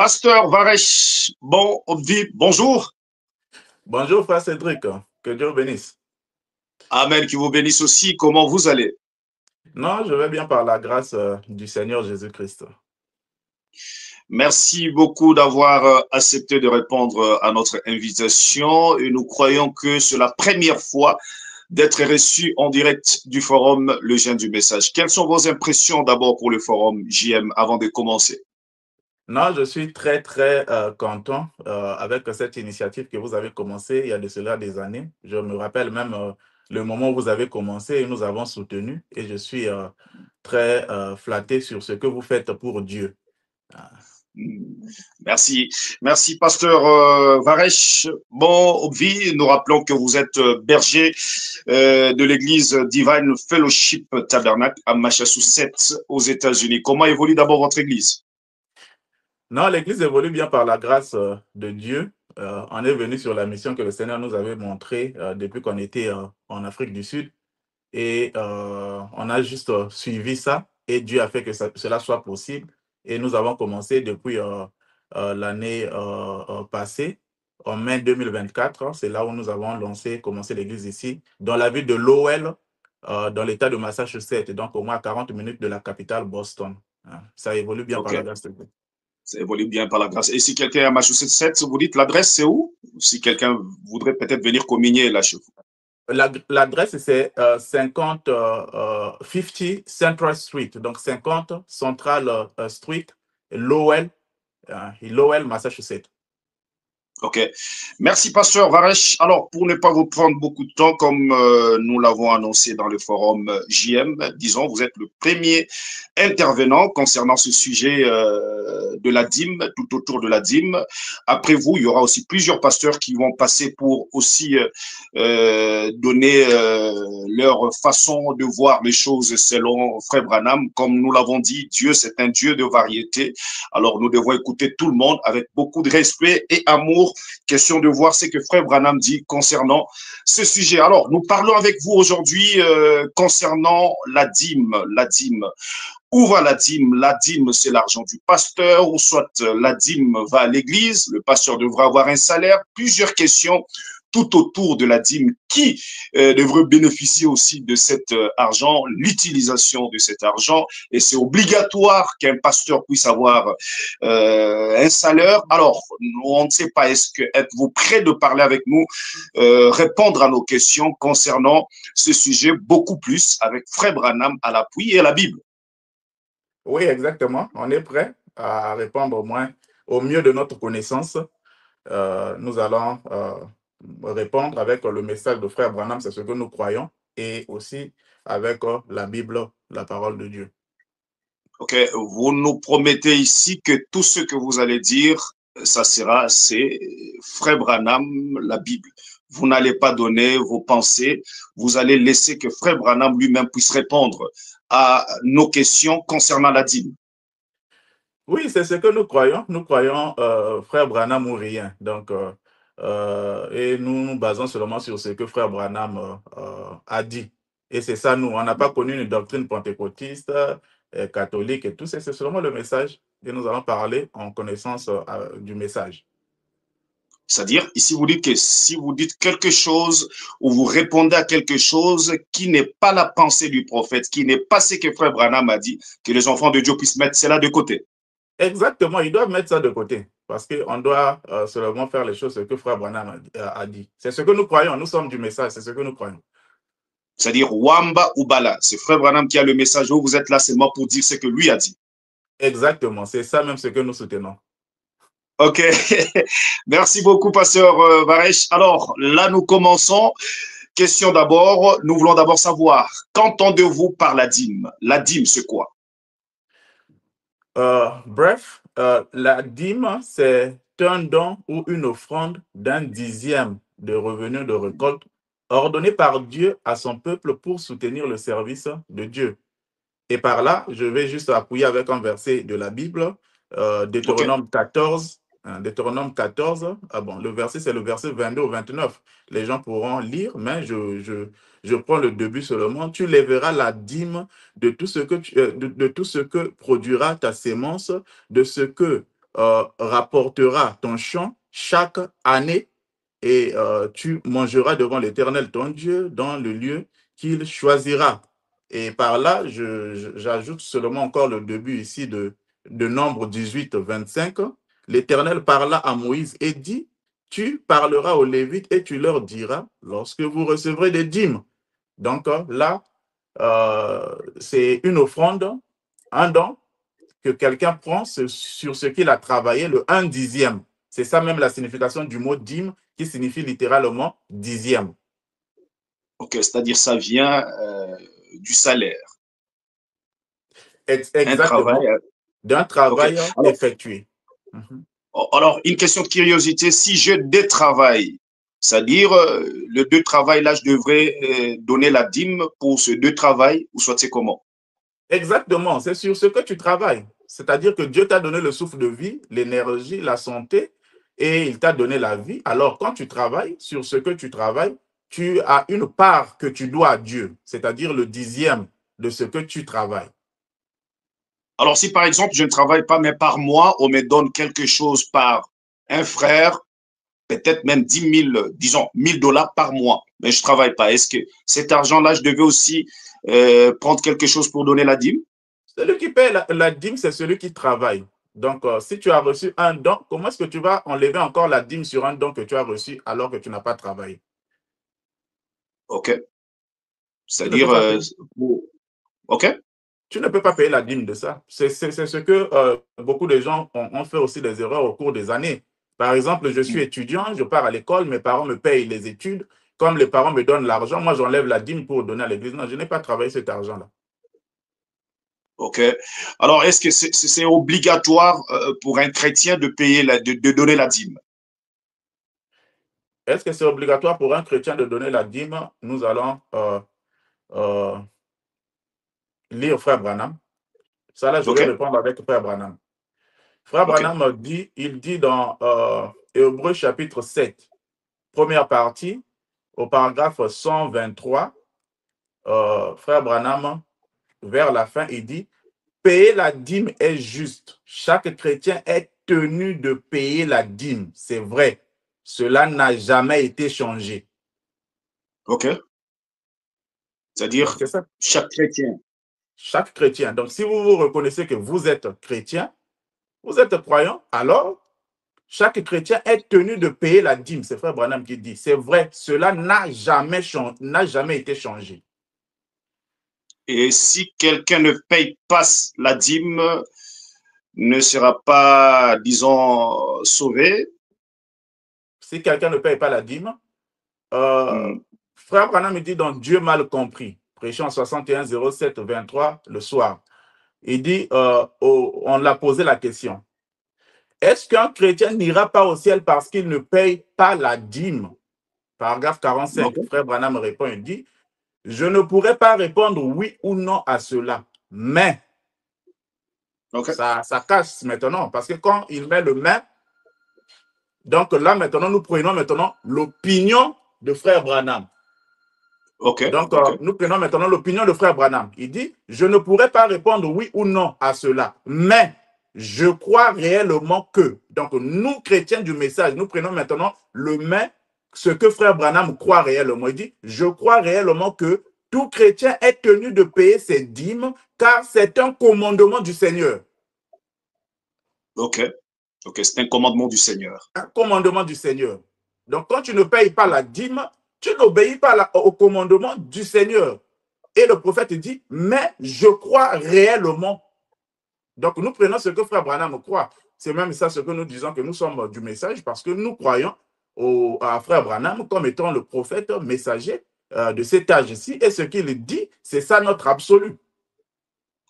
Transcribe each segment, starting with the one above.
Pasteur Varesh, bon, Obdi, bonjour. Bonjour, frère Cédric. Que Dieu vous bénisse. Amen, qui vous bénisse aussi. Comment vous allez? Non, je vais bien par la grâce du Seigneur Jésus-Christ. Merci beaucoup d'avoir accepté de répondre à notre invitation et nous croyons que c'est la première fois d'être reçu en direct du forum Le Jeune du Message. Quelles sont vos impressions d'abord pour le forum JM avant de commencer? Non, je suis très content avec cette initiative que vous avez commencée il y a de cela des années. Je me rappelle même le moment où vous avez commencé et nous avons soutenu et je suis très flatté sur ce que vous faites pour Dieu. Merci. Merci, pasteur Varesh. Bon, Obvi, nous rappelons que vous êtes berger de l'église Divine Fellowship Tabernacle à Massachusetts, aux États-Unis. Comment évolue d'abord votre église? Non, l'Église évolue bien par la grâce de Dieu. On est venu sur la mission que le Seigneur nous avait montrée depuis qu'on était en Afrique du Sud. Et on a juste suivi ça et Dieu a fait que cela soit possible. Et nous avons commencé depuis l'année passée, en mai 2024. C'est là où nous avons commencé l'église ici, dans la ville de Lowell, dans l'État de Massachusetts, donc au moins 40 minutes de la capitale Boston. Ça évolue bien par OK. la grâce de Dieu. Ça évolue bien par la grâce. Et si quelqu'un est à Massachusetts, vous dites l'adresse, c'est où? Si quelqu'un voudrait peut-être venir communier là chez vous. L'adresse, c'est 50 Central Street, donc 50 Central Street, Lowell, Lowell, Massachusetts. OK. Merci, pasteur Varesh. Alors, pour ne pas vous prendre beaucoup de temps, comme nous l'avons annoncé dans le forum JM, disons, vous êtes le premier intervenant concernant ce sujet de la dîme, tout autour de la dîme. Après vous, il y aura aussi plusieurs pasteurs qui vont passer pour aussi donner leur façon de voir les choses selon Frère Branham. Comme nous l'avons dit, Dieu, c'est un Dieu de variété. Alors, nous devons écouter tout le monde avec beaucoup de respect et amour. Question de voir ce que Frère Branham dit concernant ce sujet. Alors, nous parlons avec vous aujourd'hui concernant la dîme. La dîme. Où va la dîme? La dîme, c'est l'argent du pasteur, ou soit la dîme va à l'église, le pasteur devra avoir un salaire. Plusieurs questions tout autour de la dîme. Qui devrait bénéficier aussi de cet argent, l'utilisation de cet argent? Et c'est obligatoire qu'un pasteur puisse avoir un salaire. Alors, on ne sait pas, êtes-vous prêt de parler avec nous, répondre à nos questions concernant ce sujet beaucoup plus avec Frère Branham à l'appui et à la Bible? Oui, exactement. On est prêt à répondre au moins au mieux de notre connaissance. Nous allons répondre avec le message de Frère Branham, c'est ce que nous croyons, et aussi avec la Bible, la parole de Dieu. OK, vous nous promettez ici que tout ce que vous allez dire, c'est Frère Branham, la Bible. Vous n'allez pas donner vos pensées, vous allez laisser que Frère Branham lui-même puisse répondre à nos questions concernant la dîme. Oui, c'est ce que nous croyons. Nous croyons Frère Branham ou rien. Donc, et nous nous basons seulement sur ce que Frère Branham a dit. Et c'est ça, nous. On n'a pas connu une doctrine pentecôtiste, catholique et tout. C'est seulement le message. Et nous allons parler en connaissance du message. C'est-à-dire, ici, vous dites que si vous dites quelque chose ou vous répondez à quelque chose qui n'est pas la pensée du prophète, qui n'est pas ce que Frère Branham a dit, que les enfants de Dieu puissent mettre cela de côté. Exactement, ils doivent mettre ça de côté parce qu'on doit seulement faire les choses que Frère Branham a dit. C'est ce que nous croyons, nous sommes du message, c'est ce que nous croyons. C'est-à-dire Wamba ou Bala. C'est Frère Branham qui a le message, vous êtes là seulement pour dire ce que lui a dit. Exactement, c'est ça même ce que nous soutenons. OK. Merci beaucoup, pasteur Varesh. Alors, là, nous commençons. Question d'abord, nous voulons d'abord savoir, qu'entendez-vous par la dîme? La dîme, c'est quoi? Bref, la dîme, c'est un don ou une offrande d'un dixième de revenus de récolte ordonné par Dieu à son peuple pour soutenir le service de Dieu. Et par là, je vais juste appuyer avec un verset de la Bible, Deutéronome 14. Deutéronome 14, bon, le verset, c'est le verset 22 au 29. Les gens pourront lire, mais je prends le début seulement. Tu lèveras la dîme de tout ce que, de tout ce que produira ta sémence, de ce que rapportera ton champ chaque année et tu mangeras devant l'Éternel ton Dieu dans le lieu qu'il choisira. Et par là, j'ajoute seulement encore le début ici de Nombre 18, 25. L'Éternel parla à Moïse et dit, tu parleras aux Lévites et tu leur diras, lorsque vous recevrez des dîmes. Donc là, c'est une offrande, un don que quelqu'un prend sur ce qu'il a travaillé, le 1/10. C'est ça même la signification du mot dîme, qui signifie littéralement dixième. Ok, c'est-à-dire ça vient du salaire. Exactement, d'un travail effectué. Alors, une question de curiosité, si je détravaille, c'est-à-dire le deux travail, là, je devrais donner la dîme pour ce deux travail, ou soit c'est comment? Exactement, c'est sur ce que tu travailles. C'est-à-dire que Dieu t'a donné le souffle de vie, l'énergie, la santé, et il t'a donné la vie. Alors, quand tu travailles, sur ce que tu travailles, tu as une part que tu dois à Dieu, c'est-à-dire le 10e de ce que tu travailles. Alors, si par exemple, je ne travaille pas, mais par mois, on me donne quelque chose par un frère, peut-être même 10 000, disons, 1 000 $ par mois, mais je ne travaille pas. Est-ce que cet argent-là, je devais aussi prendre quelque chose pour donner la dîme? Celui qui paie la dîme, c'est celui qui travaille. Donc, si tu as reçu un don, comment est-ce que tu vas enlever encore la dîme sur un don que tu as reçu alors que tu n'as pas travaillé? OK. C'est-à-dire, OK. Tu ne peux pas payer la dîme de ça. C'est ce que beaucoup de gens ont fait aussi des erreurs au cours des années. Par exemple, je suis étudiant, je pars à l'école, mes parents me payent les études. Comme les parents me donnent l'argent, moi j'enlève la dîme pour donner à l'église. Non, je n'ai pas travaillé cet argent-là. OK. Alors, est-ce que c'est obligatoire pour un chrétien de payer, de donner la dîme? Est-ce que c'est obligatoire pour un chrétien de donner la dîme? Nous allons lire Frère Branham. Ça, là, je vais répondre avec Frère Branham. Frère Branham dit, il dit dans Hébreux chapitre 7, première partie, au paragraphe 123, Frère Branham, vers la fin, il dit, payer la dîme est juste. Chaque chrétien est tenu de payer la dîme. C'est vrai. Cela n'a jamais été changé. OK. C'est-à-dire chaque chrétien. Chaque chrétien. Donc, si vous vous reconnaissez que vous êtes chrétien, vous êtes croyant, alors chaque chrétien est tenu de payer la dîme. C'est Frère Branham qui dit. C'est vrai, cela n'a jamais été changé. Et si quelqu'un ne paye pas la dîme, ne sera pas, disons, sauvé? Si quelqu'un ne paye pas la dîme, Frère Branham me dit dans Dieu mal compris, prêchant 61 07 23 le soir. Il dit, on l'a posé la question. Est-ce qu'un chrétien n'ira pas au ciel parce qu'il ne paye pas la dîme? Paragraphe 45, Frère Branham répond, il dit, je ne pourrais pas répondre oui ou non à cela, mais ça casse maintenant, parce que quand il met le mais, donc là maintenant, nous prenons maintenant l'opinion de Frère Branham. Donc, nous prenons maintenant l'opinion de Frère Branham. Il dit, je ne pourrais pas répondre oui ou non à cela, mais je crois réellement que. Donc, nous, chrétiens du message, nous prenons maintenant le mais, ce que Frère Branham croit réellement. Il dit, je crois réellement que tout chrétien est tenu de payer ses dîmes, car c'est un commandement du Seigneur. OK. OK, c'est un commandement du Seigneur. Un commandement du Seigneur. Donc, quand tu ne payes pas la dîme, tu n'obéis pas au commandement du Seigneur. Et le prophète dit, mais je crois réellement. Donc, nous prenons ce que Frère Branham croit. C'est même ça ce que nous disons, que nous sommes du message, parce que nous croyons à Frère Branham comme étant le prophète messager de cet âge-ci. Et ce qu'il dit, c'est ça notre absolu.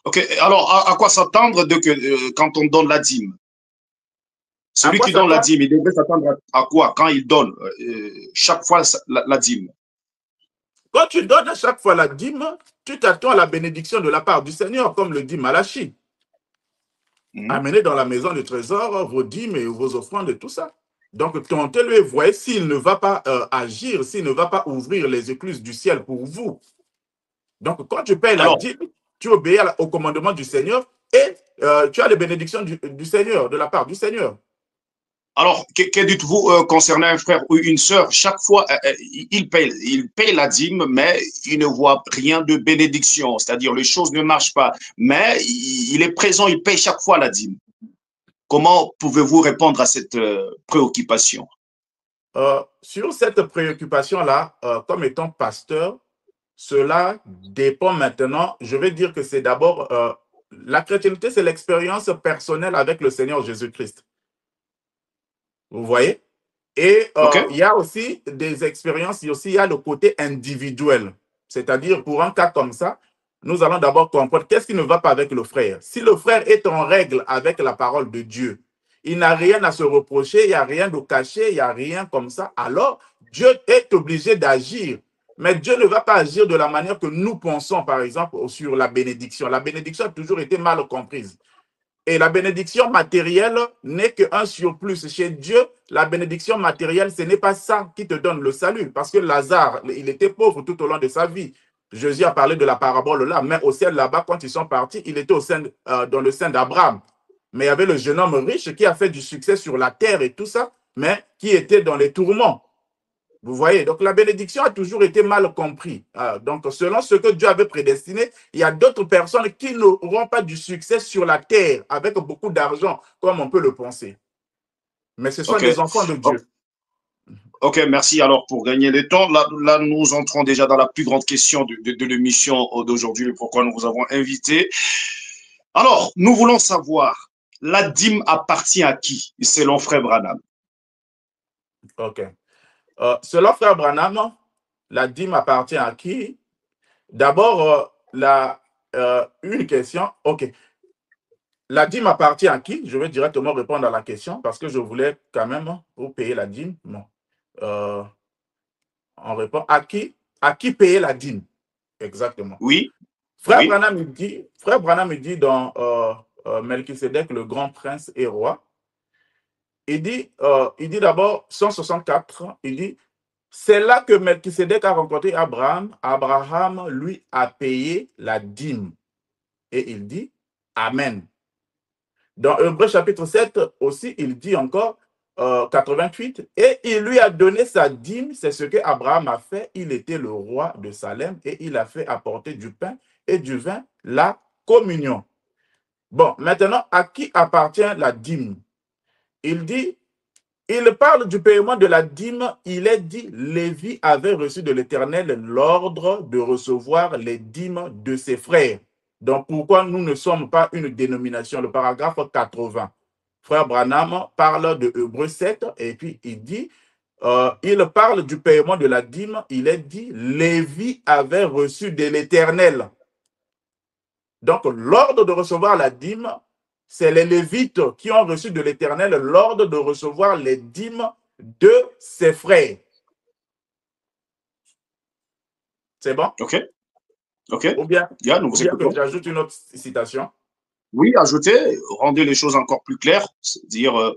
OK. Alors, à quoi s'attendre quand on donne la dîme? Celui qui donne la dîme, il devrait s'attendre à quoi quand il donne chaque fois la dîme? Quand tu donnes à chaque fois la dîme, tu t'attends à la bénédiction de la part du Seigneur, comme le dit Malachie. Amenez dans la maison du trésor vos dîmes et vos offrandes et tout ça. Donc, tentez-le et voyez s'il ne va pas agir, s'il ne va pas ouvrir les écluses du ciel pour vous. Donc, quand tu payes la dîme, tu obéis au commandement du Seigneur et tu as les bénédictions du Seigneur, de la part du Seigneur. Alors, que dites-vous concernant un frère ou une sœur? Chaque fois, il paye la dîme, mais il ne voit rien de bénédiction. C'est-à-dire, les choses ne marchent pas. Mais il est présent, il paye chaque fois la dîme. Comment pouvez-vous répondre à cette préoccupation? Sur cette préoccupation-là, comme étant pasteur, cela dépend maintenant. Je vais dire que c'est d'abord, la chrétienté, c'est l'expérience personnelle avec le Seigneur Jésus-Christ. Vous voyez? Et OK? il y a aussi des expériences, il y a le côté individuel. C'est-à-dire, pour un cas comme ça, nous allons d'abord comprendre qu'est-ce qui ne va pas avec le frère. Si le frère est en règle avec la parole de Dieu, il n'a rien à se reprocher, il n'y a rien de caché, il n'y a rien comme ça, alors Dieu est obligé d'agir. Mais Dieu ne va pas agir de la manière que nous pensons, par exemple, sur la bénédiction. La bénédiction a toujours été mal comprise. Et la bénédiction matérielle n'est qu'un surplus. Chez Dieu, la bénédiction matérielle, ce n'est pas ça qui te donne le salut. Parce que Lazare, il était pauvre tout au long de sa vie. Jésus a parlé de la parabole là, mais au ciel là-bas, quand ils sont partis, il était dans le sein d'Abraham. Mais il y avait le jeune homme riche qui a fait du succès sur la terre et tout ça, mais qui était dans les tourments. Vous voyez, donc la bénédiction a toujours été mal comprise. Donc, selon ce que Dieu avait prédestiné, il y a d'autres personnes qui n'auront pas du succès sur la terre avec beaucoup d'argent, comme on peut le penser. Mais ce sont OK. des enfants de Dieu. OK, merci. Alors, pour gagner le temps, là, nous entrons déjà dans la plus grande question de l'émission d'aujourd'hui, pourquoi nous vous avons invité. Alors, nous voulons savoir, la dîme appartient à qui, selon Frère Branham? OK. Selon Frère Branham, la dîme appartient à qui? D'abord, une question. OK. La dîme appartient à qui? Je vais directement répondre à la question parce que je voulais quand même vous payer la dîme. Non. On répond à qui payer la dîme? Exactement. Oui, Frère oui, Branham me dit dans Melchisedec, le grand prince et roi, il dit d'abord 164, il dit, c'est là que Melchisedec a rencontré Abraham. Abraham, lui, a payé la dîme. Et il dit, Amen. Dans Hébreux chapitre 7 aussi, il dit encore, 88, et il lui a donné sa dîme, c'est ce que Abraham a fait. Il était le roi de Salem et il a fait apporter du pain et du vin, la communion. Bon, maintenant, à qui appartient la dîme? Il dit, il parle du paiement de la dîme. Il est dit, Lévi avait reçu de l'Éternel l'ordre de recevoir les dîmes de ses frères. Donc, pourquoi nous ne sommes pas une dénomination? Le paragraphe 80. Frère Branham parle de Hébreux 7 et puis il parle du paiement de la dîme. Il est dit, Lévi avait reçu de l'Éternel. Donc, l'ordre de recevoir la dîme, c'est les Lévites qui ont reçu de l'Éternel l'ordre de recevoir les dîmes de ses frères. C'est bon? OK, OK. Ou bien Nous vous que écoutons. j'ajoute une autre citation. Oui, ajoutez, rendez les choses encore plus claires, c'est-à-dire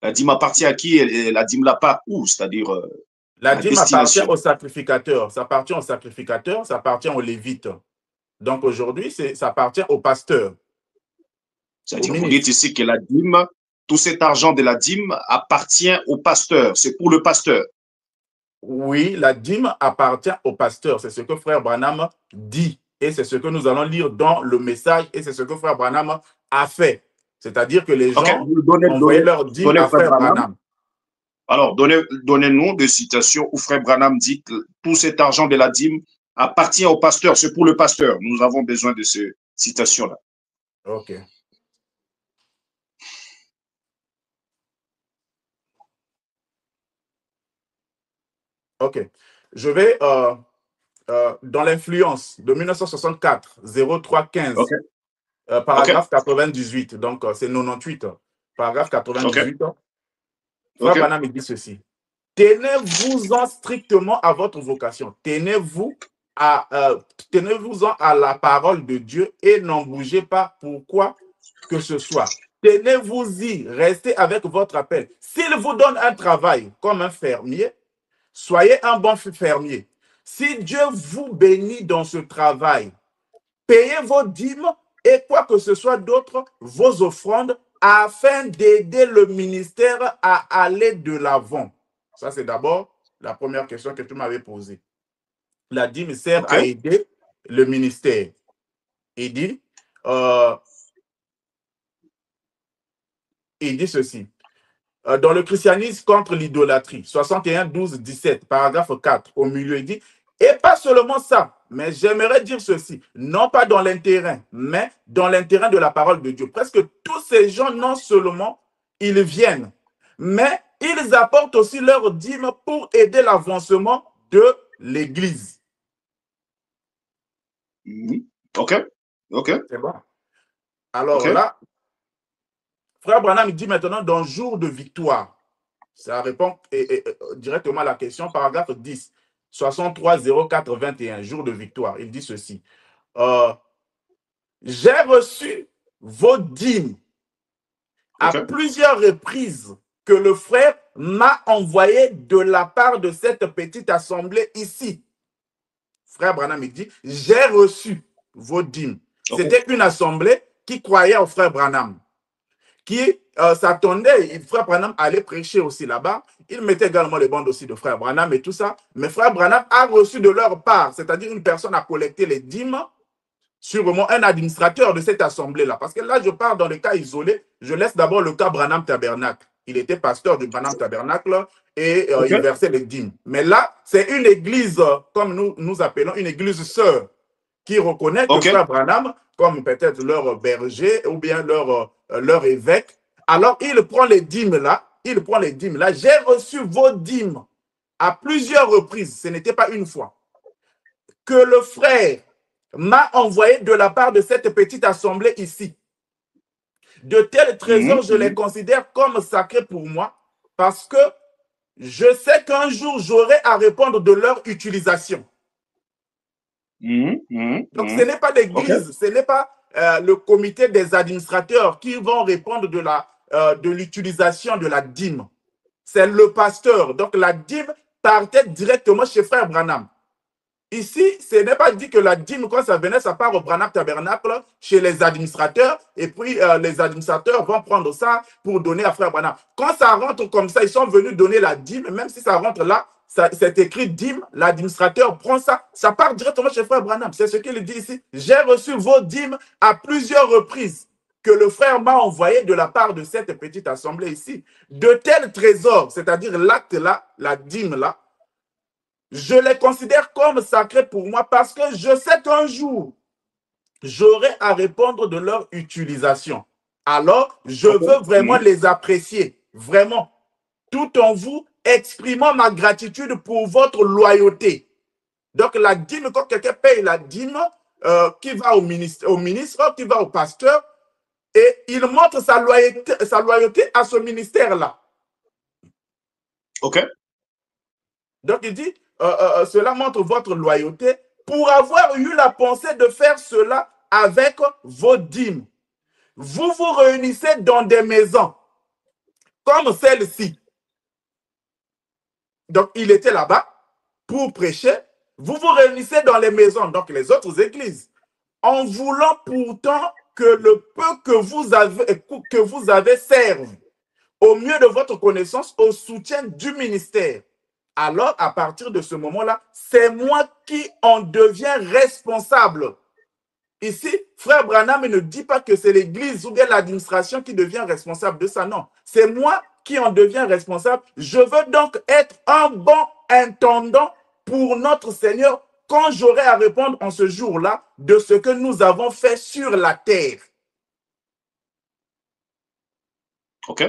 la dîme appartient à qui et la dîme la part où, c'est-à-dire La la dîme appartient destination. au sacrificateur, ça appartient au sacrificateur, ça appartient aux Lévites. Donc aujourd'hui, ça appartient au pasteur, au C'est-à-dire, vous dites ministre. ici que la dîme, tout cet argent de la dîme appartient au pasteur, c'est pour le pasteur. Oui, la dîme appartient au pasteur. C'est ce que Frère Branham dit. Et c'est ce que nous allons lire dans le message. Et c'est ce que Frère Branham a fait. C'est-à-dire que les OK, gens vous donnez, envoyaient leur dîme donnez à Frère Frère Branham. Branham. Alors, donnez-nous des citations où Frère Branham dit que tout cet argent de la dîme appartient au pasteur, c'est pour le pasteur. Nous avons besoin de ces citations-là. OK. OK. Je vais dans l'influence de 1964, 0315, OK, OK, paragraphe 98. Donc, c'est 98. Paragraphe OK, 98. Frère OK. Branham dit ceci. Tenez-vous-en strictement à votre vocation. Tenez-vous-en à la parole de Dieu et n'en bougez pas pourquoi que ce soit. Tenez-vous-y, restez avec votre appel. S'il vous donne un travail comme un fermier, soyez un bon fermier. Si Dieu vous bénit dans ce travail, payez vos dîmes et quoi que ce soit d'autre, vos offrandes, afin d'aider le ministère à aller de l'avant. Ça, c'est d'abord la première question que tu m'avais posée. La dîme sert à aider le ministère. Il dit ceci. Dans le christianisme contre l'idolâtrie, 61, 12, 17, paragraphe 4, au milieu, il dit, et pas seulement ça, mais j'aimerais dire ceci, non pas dans l'intérêt, mais dans l'intérêt de la parole de Dieu. Presque tous ces gens, non seulement ils viennent, mais ils apportent aussi leur dîme pour aider l'avancement de l'Église. OK. C'est bon. Alors là, Frère Branham dit maintenant dans jour de victoire. Ça répond directement à la question, paragraphe 10, 63 04 21, jour de victoire. Il dit ceci. J'ai reçu vos dîmes à plusieurs reprises que le frère m'a envoyé de la part de cette petite assemblée ici. Frère Branham dit, j'ai reçu vos dîmes. C'était une assemblée qui croyait au frère Branham, qui s'attendait, frère Branham allait prêcher aussi là-bas. Il mettait également les bandes aussi de frère Branham et tout ça. Mais frère Branham a reçu de leur part, c'est-à-dire une personne a collecté les dîmes, sûrement un administrateur de cette assemblée-là. Parce que là, je pars dans le cas isolé. Je laisse d'abord le cas Branham Tabernacle. Il était pasteur du Branham Tabernacle et il versait les dîmes. Mais là, c'est une église, comme nous appelons, une église sœur, qui reconnaît que frère Branham, comme peut-être leur berger ou bien leur évêque, alors il prend les dîmes là, J'ai reçu vos dîmes à plusieurs reprises, ce n'était pas une fois, que le frère m'a envoyé de la part de cette petite assemblée ici. De tels trésors, je les considère comme sacrés pour moi parce que je sais qu'un jour, j'aurai à répondre de leur utilisation. Donc, ce n'est pas l'église, ce n'est pas le comité des administrateurs qui vont répondre de l'utilisation de la dîme. C'est le pasteur. Donc, la dîme partait directement chez frère Branham. Ici, ce n'est pas dit que la dîme, quand ça venait, ça part au Branham Tabernacle chez les administrateurs et puis les administrateurs vont prendre ça pour donner à frère Branham. Quand ça rentre comme ça, ils sont venus donner la dîme, même si ça rentre là, c'est écrit dîme, l'administrateur prend ça, ça part directement chez frère Branham. C'est ce qu'il dit ici. J'ai reçu vos dîmes à plusieurs reprises que le frère m'a envoyé de la part de cette petite assemblée ici. De tels trésors, c'est-à-dire l'acte là, la dîme là, je les considère comme sacrés pour moi parce que je sais qu'un jour, j'aurai à répondre de leur utilisation. Alors, je veux vraiment les apprécier, vraiment, tout en vous exprimant ma gratitude pour votre loyauté. Donc, la dîme, quand quelqu'un paye la dîme, qui va au ministre, qui va au pasteur, et il montre sa loyauté à ce ministère-là. OK. Donc, il dit, cela montre votre loyauté pour avoir eu la pensée de faire cela avec vos dîmes. Vous vous réunissez dans des maisons comme celle-ci. Donc, il était là-bas pour prêcher. Vous vous réunissez dans les maisons, donc les autres églises, en voulant pourtant que le peu que vous avez serve au mieux de votre connaissance au soutien du ministère. Alors, à partir de ce moment-là, c'est moi qui en deviens responsable. Ici, frère Branham ne dit pas que c'est l'église ou bien l'administration qui devient responsable de ça, non. C'est moi qui en deviens responsable. Je veux donc être un bon intendant pour notre Seigneur quand j'aurai à répondre en ce jour-là de ce que nous avons fait sur la terre. OK.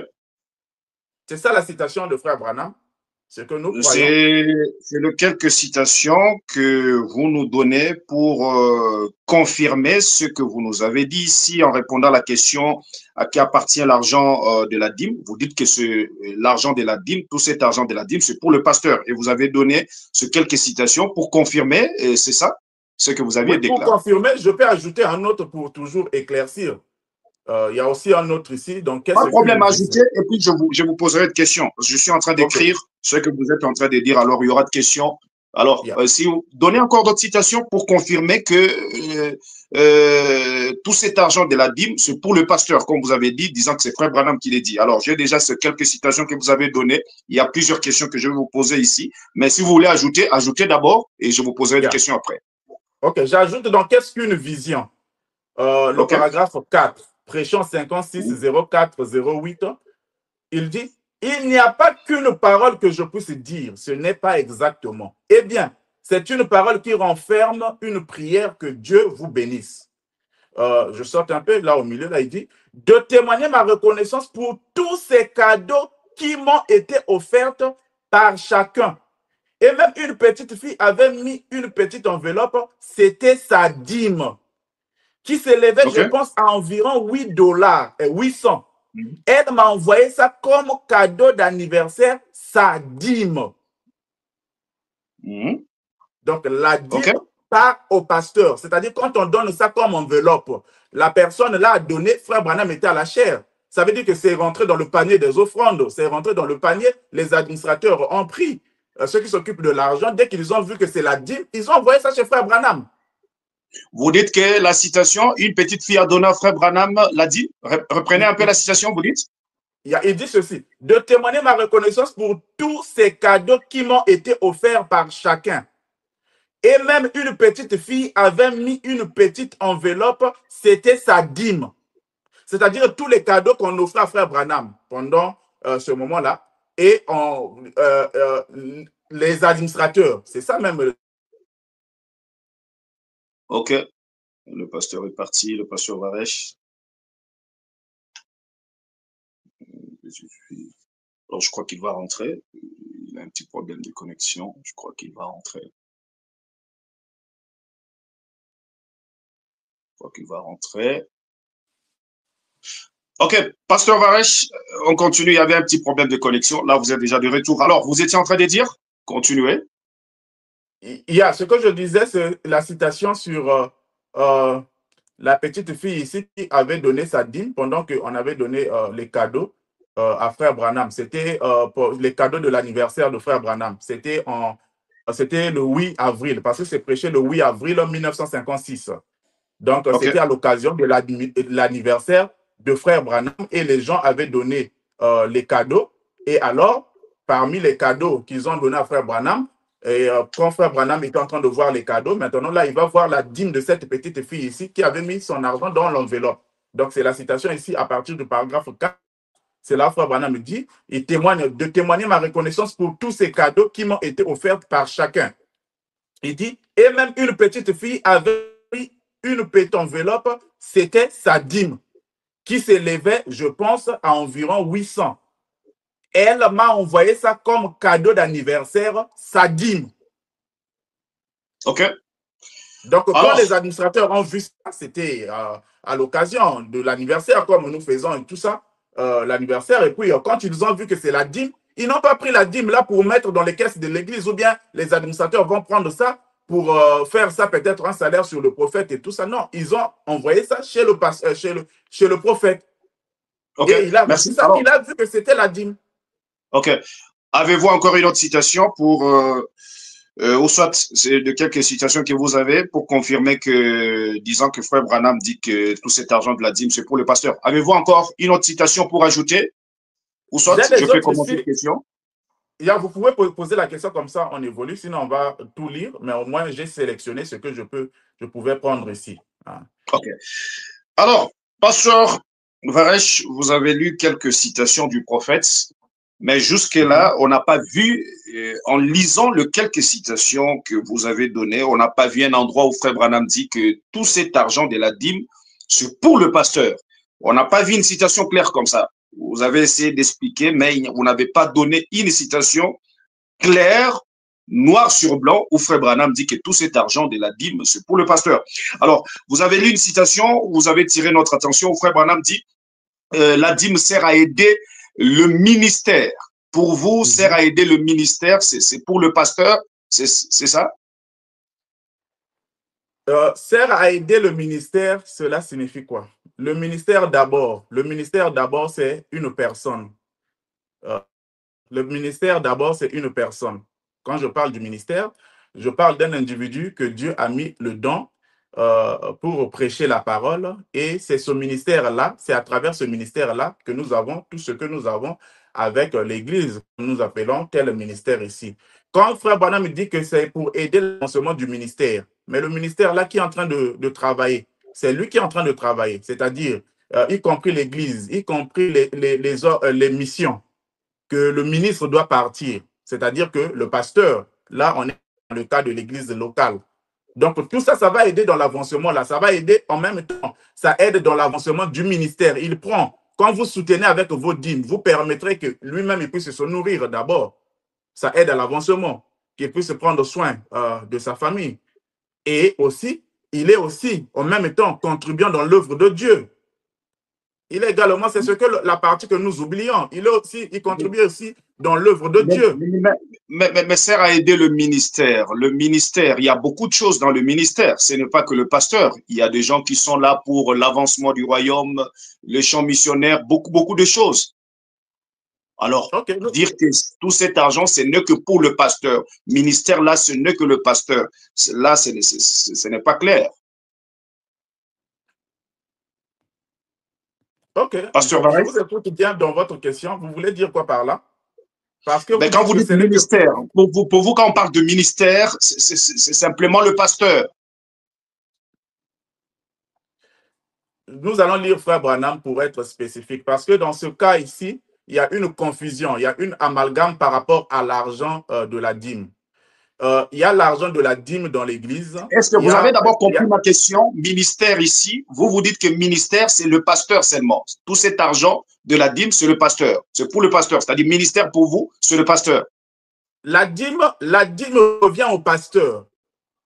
C'est ça la citation de frère Branham. C'est que nous croyons. C'est de quelques citations que vous nous donnez pour confirmer ce que vous nous avez dit ici en répondant à la question à qui appartient l'argent de la dîme. Vous dites que l'argent de la dîme, tout cet argent de la dîme, c'est pour le pasteur. Et vous avez donné ces quelques citations pour confirmer, c'est ça, ce que vous aviez déclaré. Pour confirmer, je peux ajouter un autre pour toujours éclaircir. Il y a aussi un autre ici. Donc, pas de problème à ajouter. Et puis, je vous poserai une question. Je suis en train d'écrire ce que vous êtes en train de dire. Alors, il y aura de questions Alors, si vous donnez encore d'autres citations pour confirmer que tout cet argent de la dîme, c'est pour le pasteur, comme vous avez dit, disant que c'est Frère Branham qui l'a dit. Alors, j'ai déjà ces quelques citations que vous avez données. Il y a plusieurs questions que je vais vous poser ici. Mais si vous voulez ajouter, ajoutez d'abord et je vous poserai des questions après. OK, j'ajoute donc qu'est-ce qu'une vision? Le paragraphe 4, prêchant 56-04-08, il dit, il n'y a pas qu'une parole que je puisse dire, ce n'est pas exactement. Eh bien, c'est une parole qui renferme une prière que Dieu vous bénisse. Je saute un peu là au milieu, là il dit, de témoigner ma reconnaissance pour tous ces cadeaux qui m'ont été offerts par chacun. Et même une petite fille avait mis une petite enveloppe, c'était sa dîme, qui s'élevait, je pense, à environ 8 $, 800. Elle m'a envoyé ça comme cadeau d'anniversaire, sa dîme. Donc, la dîme part au pasteur. C'est-à-dire, quand on donne ça comme enveloppe, la personne là a donné, Frère Branham était à la chair. Ça veut dire que c'est rentré dans le panier des offrandes, c'est rentré dans le panier, les administrateurs ont pris. Ceux qui s'occupent de l'argent, dès qu'ils ont vu que c'est la dîme, ils ont envoyé ça chez Frère Branham. Vous dites que la citation, une petite fille a donné à Frère Branham l'a dit. Reprenez un peu la citation, vous dites. Il dit ceci, de témoigner ma reconnaissance pour tous ces cadeaux qui m'ont été offerts par chacun. Et même une petite fille avait mis une petite enveloppe, c'était sa dîme. C'est-à-dire tous les cadeaux qu'on offrait à Frère Branham pendant ce moment-là. Et les administrateurs, c'est ça même. OK. Le pasteur est parti, le pasteur Varesh. Alors, je crois qu'il va rentrer. Il a un petit problème de connexion. Je crois qu'il va rentrer. Je crois qu'il va rentrer. OK, pasteur Varesh, on continue. Il y avait un petit problème de connexion. Là, vous êtes déjà de retour. Alors, vous étiez en train de dire? Continuez. Ce que je disais, c'est la citation sur la petite fille ici qui avait donné sa dîme pendant qu'on avait donné les cadeaux à Frère Branham. C'était pour les cadeaux de l'anniversaire de Frère Branham. C'était le 8 avril, parce que c'est prêché le 8 avril 1956. Donc, c'était à l'occasion de l'anniversaire de Frère Branham et les gens avaient donné les cadeaux. Et alors, parmi les cadeaux qu'ils ont donnés à Frère Branham, et quand Frère Branham était en train de voir les cadeaux, maintenant là, il va voir la dîme de cette petite fille ici qui avait mis son argent dans l'enveloppe. Donc, c'est la citation ici à partir du paragraphe 4. C'est là Frère Branham me dit, il témoigne de témoigner ma reconnaissance pour tous ces cadeaux qui m'ont été offerts par chacun. Il dit, et même une petite fille avait pris une petite enveloppe, c'était sa dîme, qui s'élevait, je pense, à environ 800. Elle m'a envoyé ça comme cadeau d'anniversaire, sa dîme. OK. Donc, quand les administrateurs ont vu ça, c'était à l'occasion de l'anniversaire, comme nous faisons et tout ça, l'anniversaire. Et puis, quand ils ont vu que c'est la dîme, ils n'ont pas pris la dîme là pour mettre dans les caisses de l'église, ou bien les administrateurs vont prendre ça pour faire ça peut-être un salaire sur le prophète et tout ça. Non, ils ont envoyé ça chez le prophète. Okay. Et c'est ça qu'il a vu que c'était la dîme. OK. Avez-vous encore une autre citation pour, ou soit de quelques citations que vous avez pour confirmer que, disant que Frère Branham dit que tout cet argent de la dîme, c'est pour le pasteur. Avez-vous encore une autre citation pour ajouter? Ou soit je peux commencer la question? Vous pouvez poser la question comme ça, on évolue, sinon on va tout lire, mais au moins j'ai sélectionné ce que je pouvais prendre ici. OK. Alors, pasteur Varesh, vous avez lu quelques citations du prophète, mais jusque-là, on n'a pas vu, en lisant les quelques citations que vous avez données, on n'a pas vu un endroit où Frère Branham dit que tout cet argent de la dîme, c'est pour le pasteur. On n'a pas vu une citation claire comme ça. Vous avez essayé d'expliquer, mais vous n'avez pas donné une citation claire, noir sur blanc, où Frère Branham dit que tout cet argent de la dîme, c'est pour le pasteur. Alors, vous avez lu une citation où vous avez tiré notre attention, où Frère Branham dit la dîme sert à aider le ministère. Pour vous, sert à aider le ministère, c'est pour le pasteur, c'est ça? Sert à aider le ministère, cela signifie quoi? Le ministère d'abord, c'est une personne. Le ministère d'abord, c'est une personne. Quand je parle du ministère, Je parle d'un individu que Dieu a mis le don pour prêcher la parole. Et c'est ce ministère-là, c'est à travers ce ministère-là que nous avons tout ce que nous avons avec l'Église, que nous appelons tel ministère ici. Quand Frère Branham me dit que c'est pour aider l'avancement du ministère, mais le ministère-là qui est en train de travailler, c'est lui qui est en train de travailler, c'est-à-dire y compris l'Église, y compris les missions que le ministre doit partir. C'est-à-dire que le pasteur, là, on est dans le cas de l'Église locale. Donc, tout ça, ça va aider dans l'avancement, là. Ça va aider en même temps. Ça aide dans l'avancement du ministère. Il prend, quand vous soutenez avec vos dîmes, vous permettrez que lui-même il puisse se nourrir d'abord. Ça aide à l'avancement, qu'il puisse prendre soin de sa famille. Et aussi, il est aussi, en même temps, contribuant dans l'œuvre de Dieu. Il est également, c'est ce que la partie que nous oublions. Il contribue aussi dans l'œuvre de Dieu. Mais sert à aider le ministère. Le ministère, il y a beaucoup de choses dans le ministère. Ce n'est pas que le pasteur. Il y a des gens qui sont là pour l'avancement du royaume, les champs missionnaires, beaucoup de choses. Alors, dire que tout cet argent, ce n'est que pour le pasteur. Ministère, là, ce n'est que le pasteur. Là, ce n'est pas clair. Ok, pasteur je vous écoute bien dans votre question. Vous voulez dire quoi par là? Parce que quand vous dites ministère, pour vous, quand on parle de ministère, c'est simplement le pasteur. Nous allons lire Frère Branham pour être spécifique, parce que dans ce cas ici, il y a une confusion, il y a une amalgame par rapport à l'argent de la dîme. Il y a l'argent de la dîme dans l'Église. Est-ce que vous avez d'abord compris ma question? Ministère ici, vous dites que ministère, c'est le pasteur seulement. Tout cet argent de la dîme, c'est le pasteur. C'est pour le pasteur. C'est-à-dire ministère pour vous, c'est le pasteur. La dîme revient au pasteur.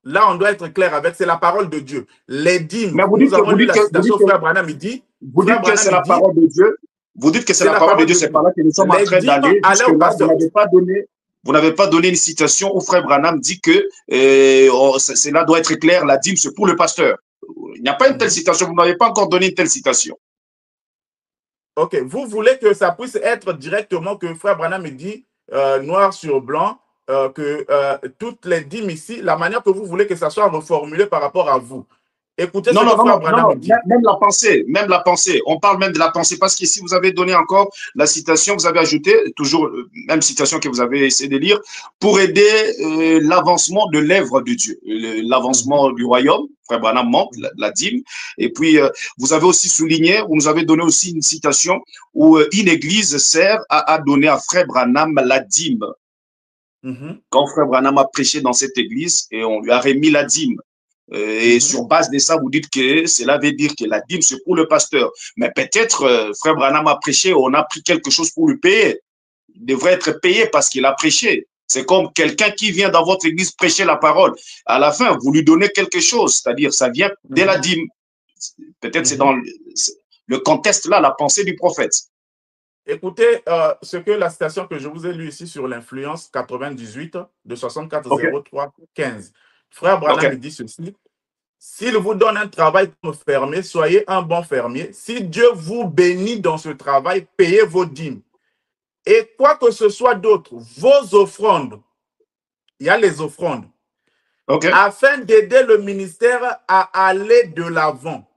Là, on doit être clair avec, c'est la parole de Dieu. Les dîmes, mais nous avons lu la citation, Frère Branham, il dit. Vous dites que c'est la parole de Dieu. Vous dites que c'est la parole de Dieu, c'est par là que nous sommes en train d'aller. Jusque-là, vous n'avez pas donné une citation où Frère Branham dit que cela doit être clair, la dîme, c'est pour le pasteur. Il n'y a pas une telle citation, vous n'avez pas encore donné une telle citation. Ok, vous voulez que ça puisse être directement que Frère Branham dit, noir sur blanc, que toutes les dîmes ici, la manière que vous voulez que ça soit reformulé par rapport à vous. Écoutez non, même la pensée. On parle même de la pensée parce qu'ici, vous avez donné encore la citation, vous avez ajouté, toujours même citation que vous avez essayé de lire, pour aider l'avancement de l'œuvre de Dieu, l'avancement du royaume. Frère Branham montre la dîme. Et puis, vous avez aussi souligné, vous nous avez donné aussi une citation où une église sert à donner à Frère Branham la dîme. Quand Frère Branham a prêché dans cette église et on lui a remis la dîme. Et sur base de ça, vous dites que cela veut dire que la dîme, c'est pour le pasteur. Mais peut-être, Frère Branham a prêché, on a pris quelque chose pour lui payer. Il devrait être payé parce qu'il a prêché. C'est comme quelqu'un qui vient dans votre église prêcher la parole. À la fin, vous lui donnez quelque chose, c'est-à-dire ça vient de la dîme. Peut-être c'est dans le contexte là, la pensée du prophète. Écoutez, ce que la citation que je vous ai lue ici sur l'influence 98 de 64 03 15. Frère Branham dit ceci. S'il vous donne un travail comme fermier, soyez un bon fermier. Si Dieu vous bénit dans ce travail, payez vos dîmes. Et quoi que ce soit d'autre, vos offrandes, il y a les offrandes, afin d'aider le ministère à aller de l'avant.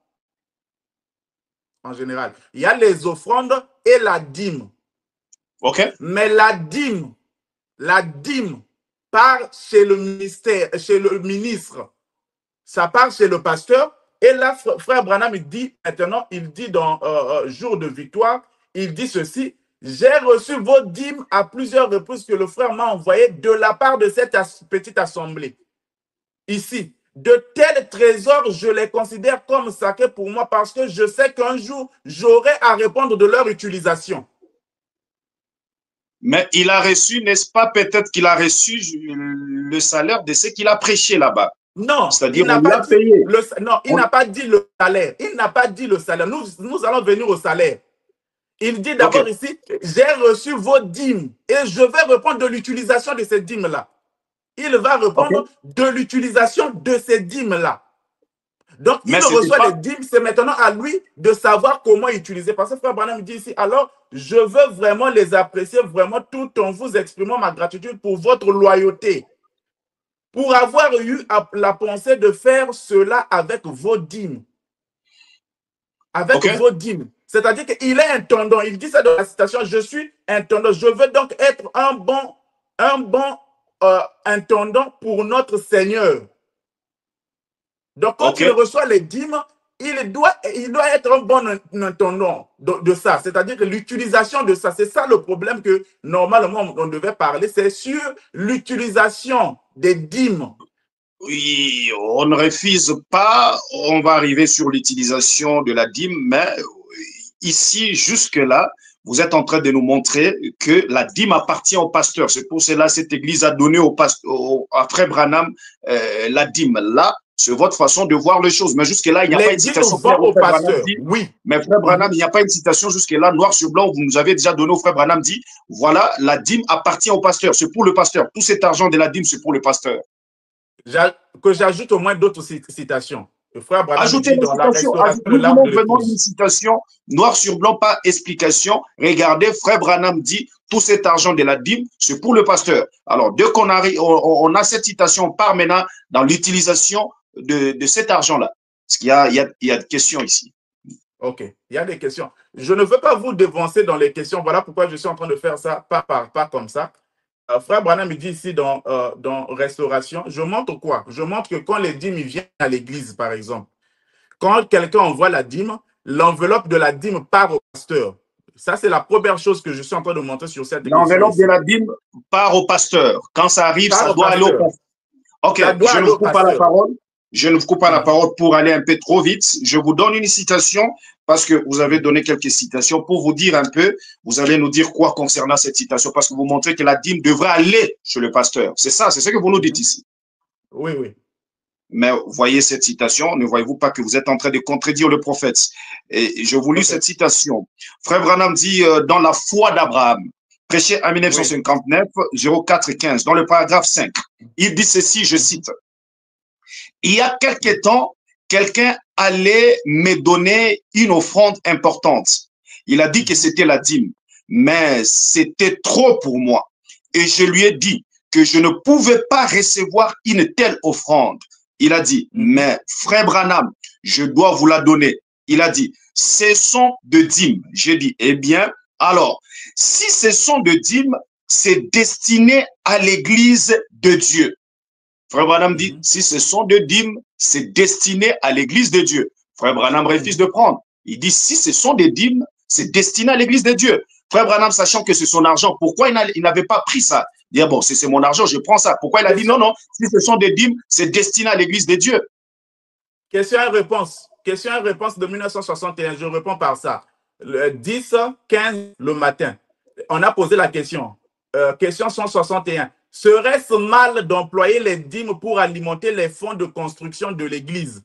En général, il y a les offrandes et la dîme. Mais la dîme part chez le ministère, chez le ministre. Ça part chez le pasteur. Et là, Frère Branham, il dit maintenant, il dit dans Jour de victoire, il dit ceci: j'ai reçu vos dîmes à plusieurs reprises que le frère m'a envoyé de la part de cette petite assemblée. Ici, de tels trésors, je les considère comme sacrés pour moi parce que je sais qu'un jour, j'aurai à répondre de leur utilisation. Mais il a reçu, n'est-ce pas, peut-être qu'il a reçu le salaire de ce qu'il a prêché là-bas. Non, c'est-à-dire on l'a payé. Non, il n'a pas dit le salaire. Il n'a pas dit le salaire. Nous allons venir au salaire. Il dit d'abord ici, j'ai reçu vos dîmes et je vais répondre de l'utilisation de ces dîmes-là. Il va répondre de l'utilisation de ces dîmes-là. Donc, il reçoit les dîmes, c'est maintenant à lui de savoir comment utiliser. Parce que Frère Branham dit ici, alors, je veux vraiment les apprécier, vraiment, tout en vous exprimant ma gratitude pour votre loyauté. pour avoir eu la pensée de faire cela avec vos dîmes. Avec vos dîmes. C'est-à-dire qu'il est intendant. Il dit ça dans la citation, je suis intendant. Je veux donc être un bon intendant pour notre Seigneur. Donc, quand il reçoit les dîmes, il doit être un bon intendant de ça. C'est-à-dire que l'utilisation de ça, c'est ça le problème que normalement on devait parler, c'est sur l'utilisation des dîmes. Oui, on ne refuse pas, on va arriver sur l'utilisation de la dîme, mais ici, jusque-là, vous êtes en train de nous montrer que la dîme appartient au pasteur. C'est pour cela que cette église a donné à Frère Branham la dîme. Là, c'est votre façon de voir les choses. Mais jusque-là, il n'y a pas une citation au pasteur. Oui. Mais Frère Branham, il n'y a pas une citation jusque-là, noir sur blanc, vous nous avez déjà donné au Frère Branham dit, voilà, la dîme appartient au pasteur. C'est pour le pasteur. Tout cet argent de la dîme, c'est pour le pasteur. Que j'ajoute au moins d'autres citations. Le frère Branham ajoutez dit dans la restauration nous voulons vraiment une citation, noir sur blanc, pas explication. Regardez, frère Branham dit, tout cet argent de la dîme, c'est pour le pasteur. Alors, dès qu'on arrive, on a cette citation, on part maintenant dans l'utilisation de cet argent-là. Parce qu'il y a des questions ici. Ok, il y a des questions. Je ne veux pas vous devancer dans les questions. Voilà pourquoi je suis en train de faire ça, pas comme ça. Frère Branham me dit ici dans Restauration, je montre quoi? Je montre que quand les dîmes viennent à l'église, par exemple, quand quelqu'un envoie la dîme, l'enveloppe de la dîme part au pasteur. Ça, c'est la première chose que je suis en train de montrer sur cette église. L'enveloppe de la dîme part au pasteur. Quand ça arrive, ça doit aller au pasteur. Ok, je ne vous coupe pas la parole. Je ne vous coupe pas la parole pour aller un peu trop vite. Je vous donne une citation parce que vous avez donné quelques citations pour vous dire un peu, vous allez nous dire quoi concernant cette citation parce que vous montrez que la dîme devrait aller chez le pasteur. C'est ça, c'est ce que vous nous dites ici. Oui, oui. Mais voyez cette citation, ne voyez-vous pas que vous êtes en train de contredire le prophète? Et je vous lis cette citation. Frère Branham dit dans la foi d'Abraham, prêché en 1959, 04-15, dans le paragraphe 5, il dit ceci, je cite. Il y a quelque temps, quelqu'un allait me donner une offrande importante. Il a dit que c'était la dîme, mais c'était trop pour moi. Et je lui ai dit que je ne pouvais pas recevoir une telle offrande. Il a dit, mais frère Branham, je dois vous la donner. Il a dit, ce sont de dîmes. J'ai dit, eh bien, alors, si ce sont de dîmes, c'est destiné à l'église de Dieu. Frère Branham dit, si ce sont de dîmes, c'est destiné à l'église de Dieu. Frère Branham refuse de prendre. Il dit, si ce sont des dîmes, c'est destiné à l'église de Dieu. Frère Branham, sachant que c'est son argent, pourquoi il n'avait pas pris ça? Il dit, bon, c'est mon argent, je prends ça. Pourquoi il a dit, non, non, si ce sont des dîmes, c'est destiné à l'église de Dieu. Question et réponse. Question et réponse de 1961. Je réponds par ça. Le 10-15 le matin. On a posé la question. Question 161. Serait-ce mal d'employer les dîmes pour alimenter les fonds de construction de l'Église?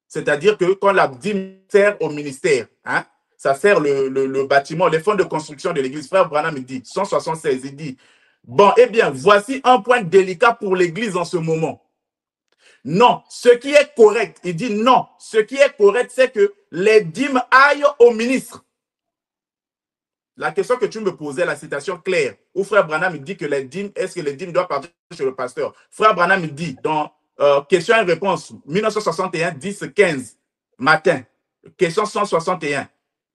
C'est-à-dire que quand la dîme sert au ministère, hein, ça sert le bâtiment, les fonds de construction de l'Église. Frère Branham dit, 176, il dit, bon, eh bien, voici un point délicat pour l'Église en ce moment. Non, ce qui est correct, il dit non, ce qui est correct, c'est que les dîmes aillent au ministre. La question que tu me posais, la citation claire, où Frère Branham dit que les dîmes, est-ce que les dîmes doivent partir chez le pasteur? Frère Branham dit dans question et réponse 1961, 10, 15, matin, question 161,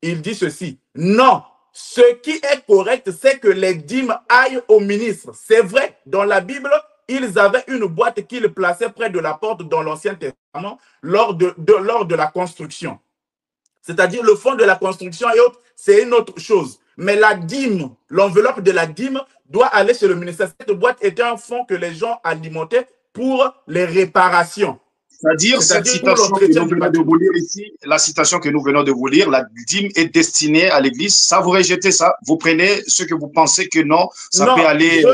il dit ceci. Non, ce qui est correct, c'est que les dîmes aillent au ministre. C'est vrai, dans la Bible, ils avaient une boîte qu'ils plaçaient près de la porte dans l'Ancien Testament lors de la construction. C'est-à-dire le fond de la construction et autres, c'est une autre chose. Mais la dîme, l'enveloppe de la dîme doit aller chez le ministère. Cette boîte était un fonds que les gens alimentaient pour les réparations. C'est-à-dire cette citation que nous venons de vous lire ici, la citation que nous venons de vous lire, la dîme est destinée à l'église. Ça, vous rejetez ça? Vous prenez ce que vous pensez que non, ça peut aller...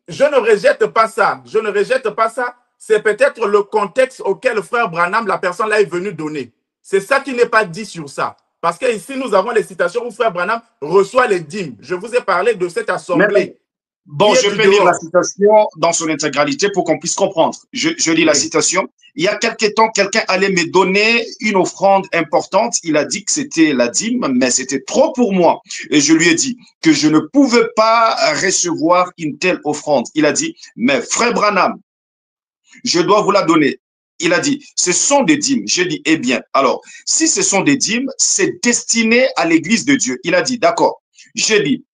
Je ne rejette pas ça. Je ne rejette pas ça. C'est peut-être le contexte auquel le frère Branham, la personne là, est venue donner. C'est ça qui n'est pas dit sur ça. Parce que ici, nous avons les citations où frère Branham reçoit les dîmes. Je vous ai parlé de cette assemblée. Bon, je peux lire la citation dans son intégralité pour qu'on puisse comprendre. Je lis la citation. Il y a quelque temps, quelqu'un allait me donner une offrande importante. Il a dit que c'était la dîme, mais c'était trop pour moi. Et je lui ai dit que je ne pouvais pas recevoir une telle offrande. Il a dit, mais frère Branham, je dois vous la donner. Il a dit, ce sont des dîmes. Je dis, eh bien, alors, si ce sont des dîmes, c'est destiné à l'église de Dieu. Il a dit, d'accord. Je dis,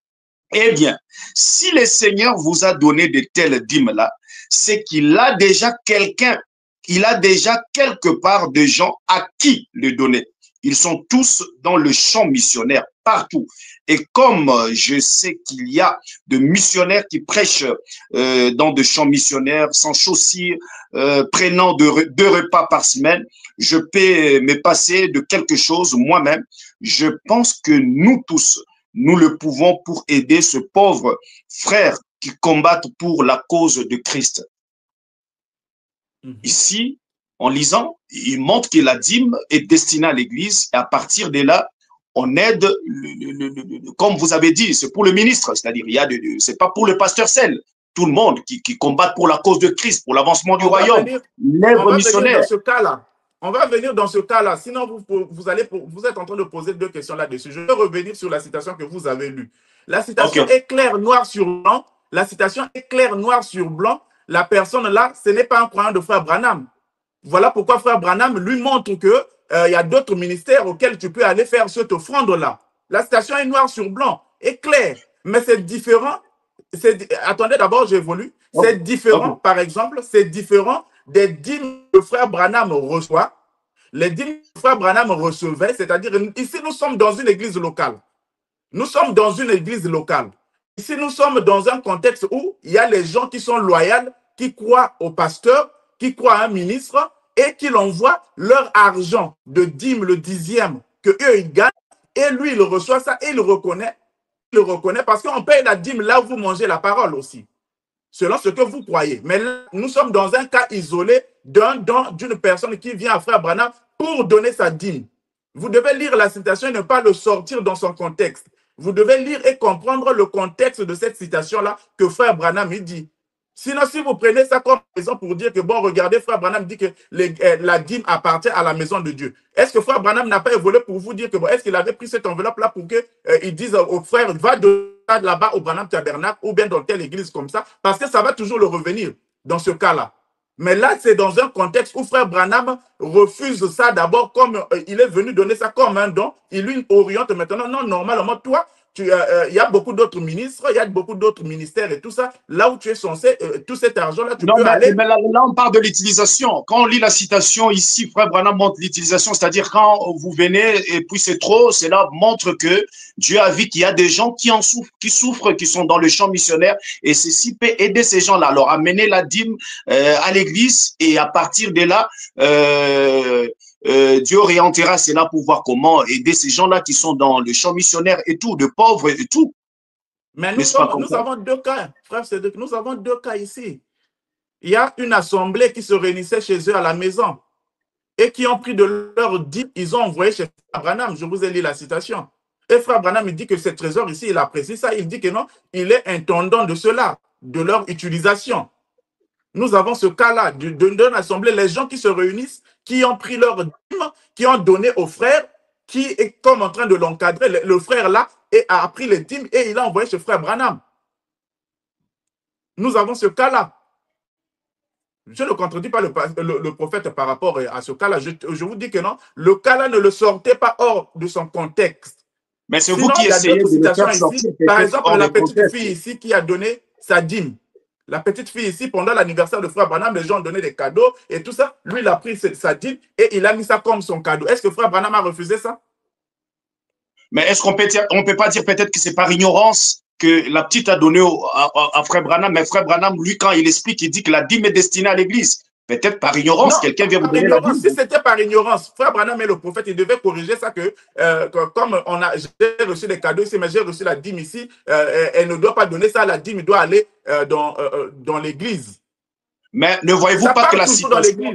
eh bien, si le Seigneur vous a donné de telles dîmes-là, c'est qu'il a déjà quelqu'un, il a déjà quelque part des gens à qui le donner. Ils sont tous dans le champ missionnaire, partout. Et comme je sais qu'il y a de missionnaires qui prêchent dans des champs missionnaires, sans chaussures, prenant deux repas par semaine, je peux me passer de quelque chose moi-même. Je pense que nous tous, nous le pouvons pour aider ce pauvre frère qui combattent pour la cause de Christ. Ici, en lisant, il montre que la dîme est destinée à l'Église et à partir de là, on aide, comme vous avez dit, c'est pour le ministre, c'est-à-dire, c'est pas pour le pasteur seul, tout le monde qui combat pour la cause de Christ, pour l'avancement du royaume, l'œuvre missionnaire. On va venir dans ce cas-là, sinon vous êtes en train de poser deux questions là-dessus. Je vais revenir sur la citation que vous avez lue. La citation est claire, noir sur blanc. La citation est claire, noir sur blanc. La personne là, ce n'est pas un croyant de frère Branham. Voilà pourquoi frère Branham lui montre que y a d'autres ministères auxquels tu peux aller faire cette offrande-là. La citation est noir sur blanc, est claire, mais c'est différent. Attendez, d'abord, j'évolue. C'est différent, par exemple, c'est différent des dîmes que frère Branham reçoit. Les dîmes que frère Branham recevait, c'est-à-dire, ici, nous sommes dans une église locale. Nous sommes dans une église locale. Ici, nous sommes dans un contexte où il y a les gens qui sont loyaux, qui croient au pasteur, qui croient à un ministre et qui l'envoient leur argent de dîme, le dixième, que eux, ils gagnent. Et lui, il reçoit ça et il le reconnaît. Il le reconnaît parce qu'on paye la dîme là où vous mangez la parole aussi, selon ce que vous croyez. Mais là, nous sommes dans un cas isolé d'une personne qui vient à frère Branham pour donner sa dîme. Vous devez lire la citation et ne pas le sortir dans son contexte. Vous devez lire et comprendre le contexte de cette citation-là que frère Branham il dit. Sinon, si vous prenez ça comme raison pour dire que, bon, regardez, frère Branham dit que la dîme appartient à la maison de Dieu. Est-ce que frère Branham n'a pas évolué pour vous dire que, bon, est-ce qu'il avait pris cette enveloppe-là pour qu'il dise au frère, va de là-bas au Branham Tabernacle ou bien dans telle église comme ça, parce que ça va toujours le revenir dans ce cas-là. Mais là, c'est dans un contexte où frère Branham refuse ça d'abord comme il est venu donner ça comme un don. Il lui oriente maintenant. Non, normalement, toi, il y a beaucoup d'autres ministres, il y a beaucoup d'autres ministères et tout ça. Là où tu es censé, tout cet argent-là, tu peux aller. Mais là, on parle de l'utilisation. Quand on lit la citation ici, frère Branham montre l'utilisation, c'est-à-dire quand vous venez et puis c'est trop, cela montre que Dieu a vu qu'il y a des gens qui souffrent, qui sont dans le champ missionnaire et ceci peut aider ces gens-là. Alors amener la dîme à l'église et à partir de là, Dieu orientera cela pour voir comment aider ces gens-là qui sont dans le champ missionnaire et tout, de pauvres et tout. Mais nous avons deux cas, frère Cédric, nous avons deux cas ici. Il y a une assemblée qui se réunissait chez eux à la maison et qui ont pris de leur dîme, ils ont envoyé chez frère Branham. Je vous ai lu la citation. Et frère Branham, il dit que ce trésor ici, il apprécie ça. Il dit que non, il est intendant de cela, de leur utilisation. Nous avons ce cas-là d'une assemblée, les gens qui se réunissent, qui ont pris leur dîme, qui ont donné au frère, qui est comme en train de l'encadrer. Le frère là a pris les dîmes et il a envoyé chez frère Branham. Nous avons ce cas-là. Je ne contredis pas le prophète par rapport à ce cas-là. Je vous dis que non, le cas-là ne le sortait pas hors de son contexte. Mais c'est vous qui essayez de le faire sortir. Par exemple, la petite fille ici qui a donné sa dîme. La petite fille ici, pendant l'anniversaire de frère Branham, les gens ont donné des cadeaux et tout ça. Lui, il a pris sa dîme et il a mis ça comme son cadeau. Est-ce que frère Branham a refusé ça? Mais est-ce qu'on peut pas dire peut-être que c'est par ignorance que la petite a donné à frère Branham, mais frère Branham, lui, quand il explique, il dit que la dîme est destinée à l'église. Peut-être par ignorance, quelqu'un vient vous donner la dîme. Si c'était par ignorance, frère Branham est le prophète, il devait corriger ça que comme j'ai reçu les cadeaux ici, mais j'ai reçu la dîme ici, elle ne doit pas donner ça, la dîme doit aller dans l'église. Mais ne voyez-vous pas que la citation,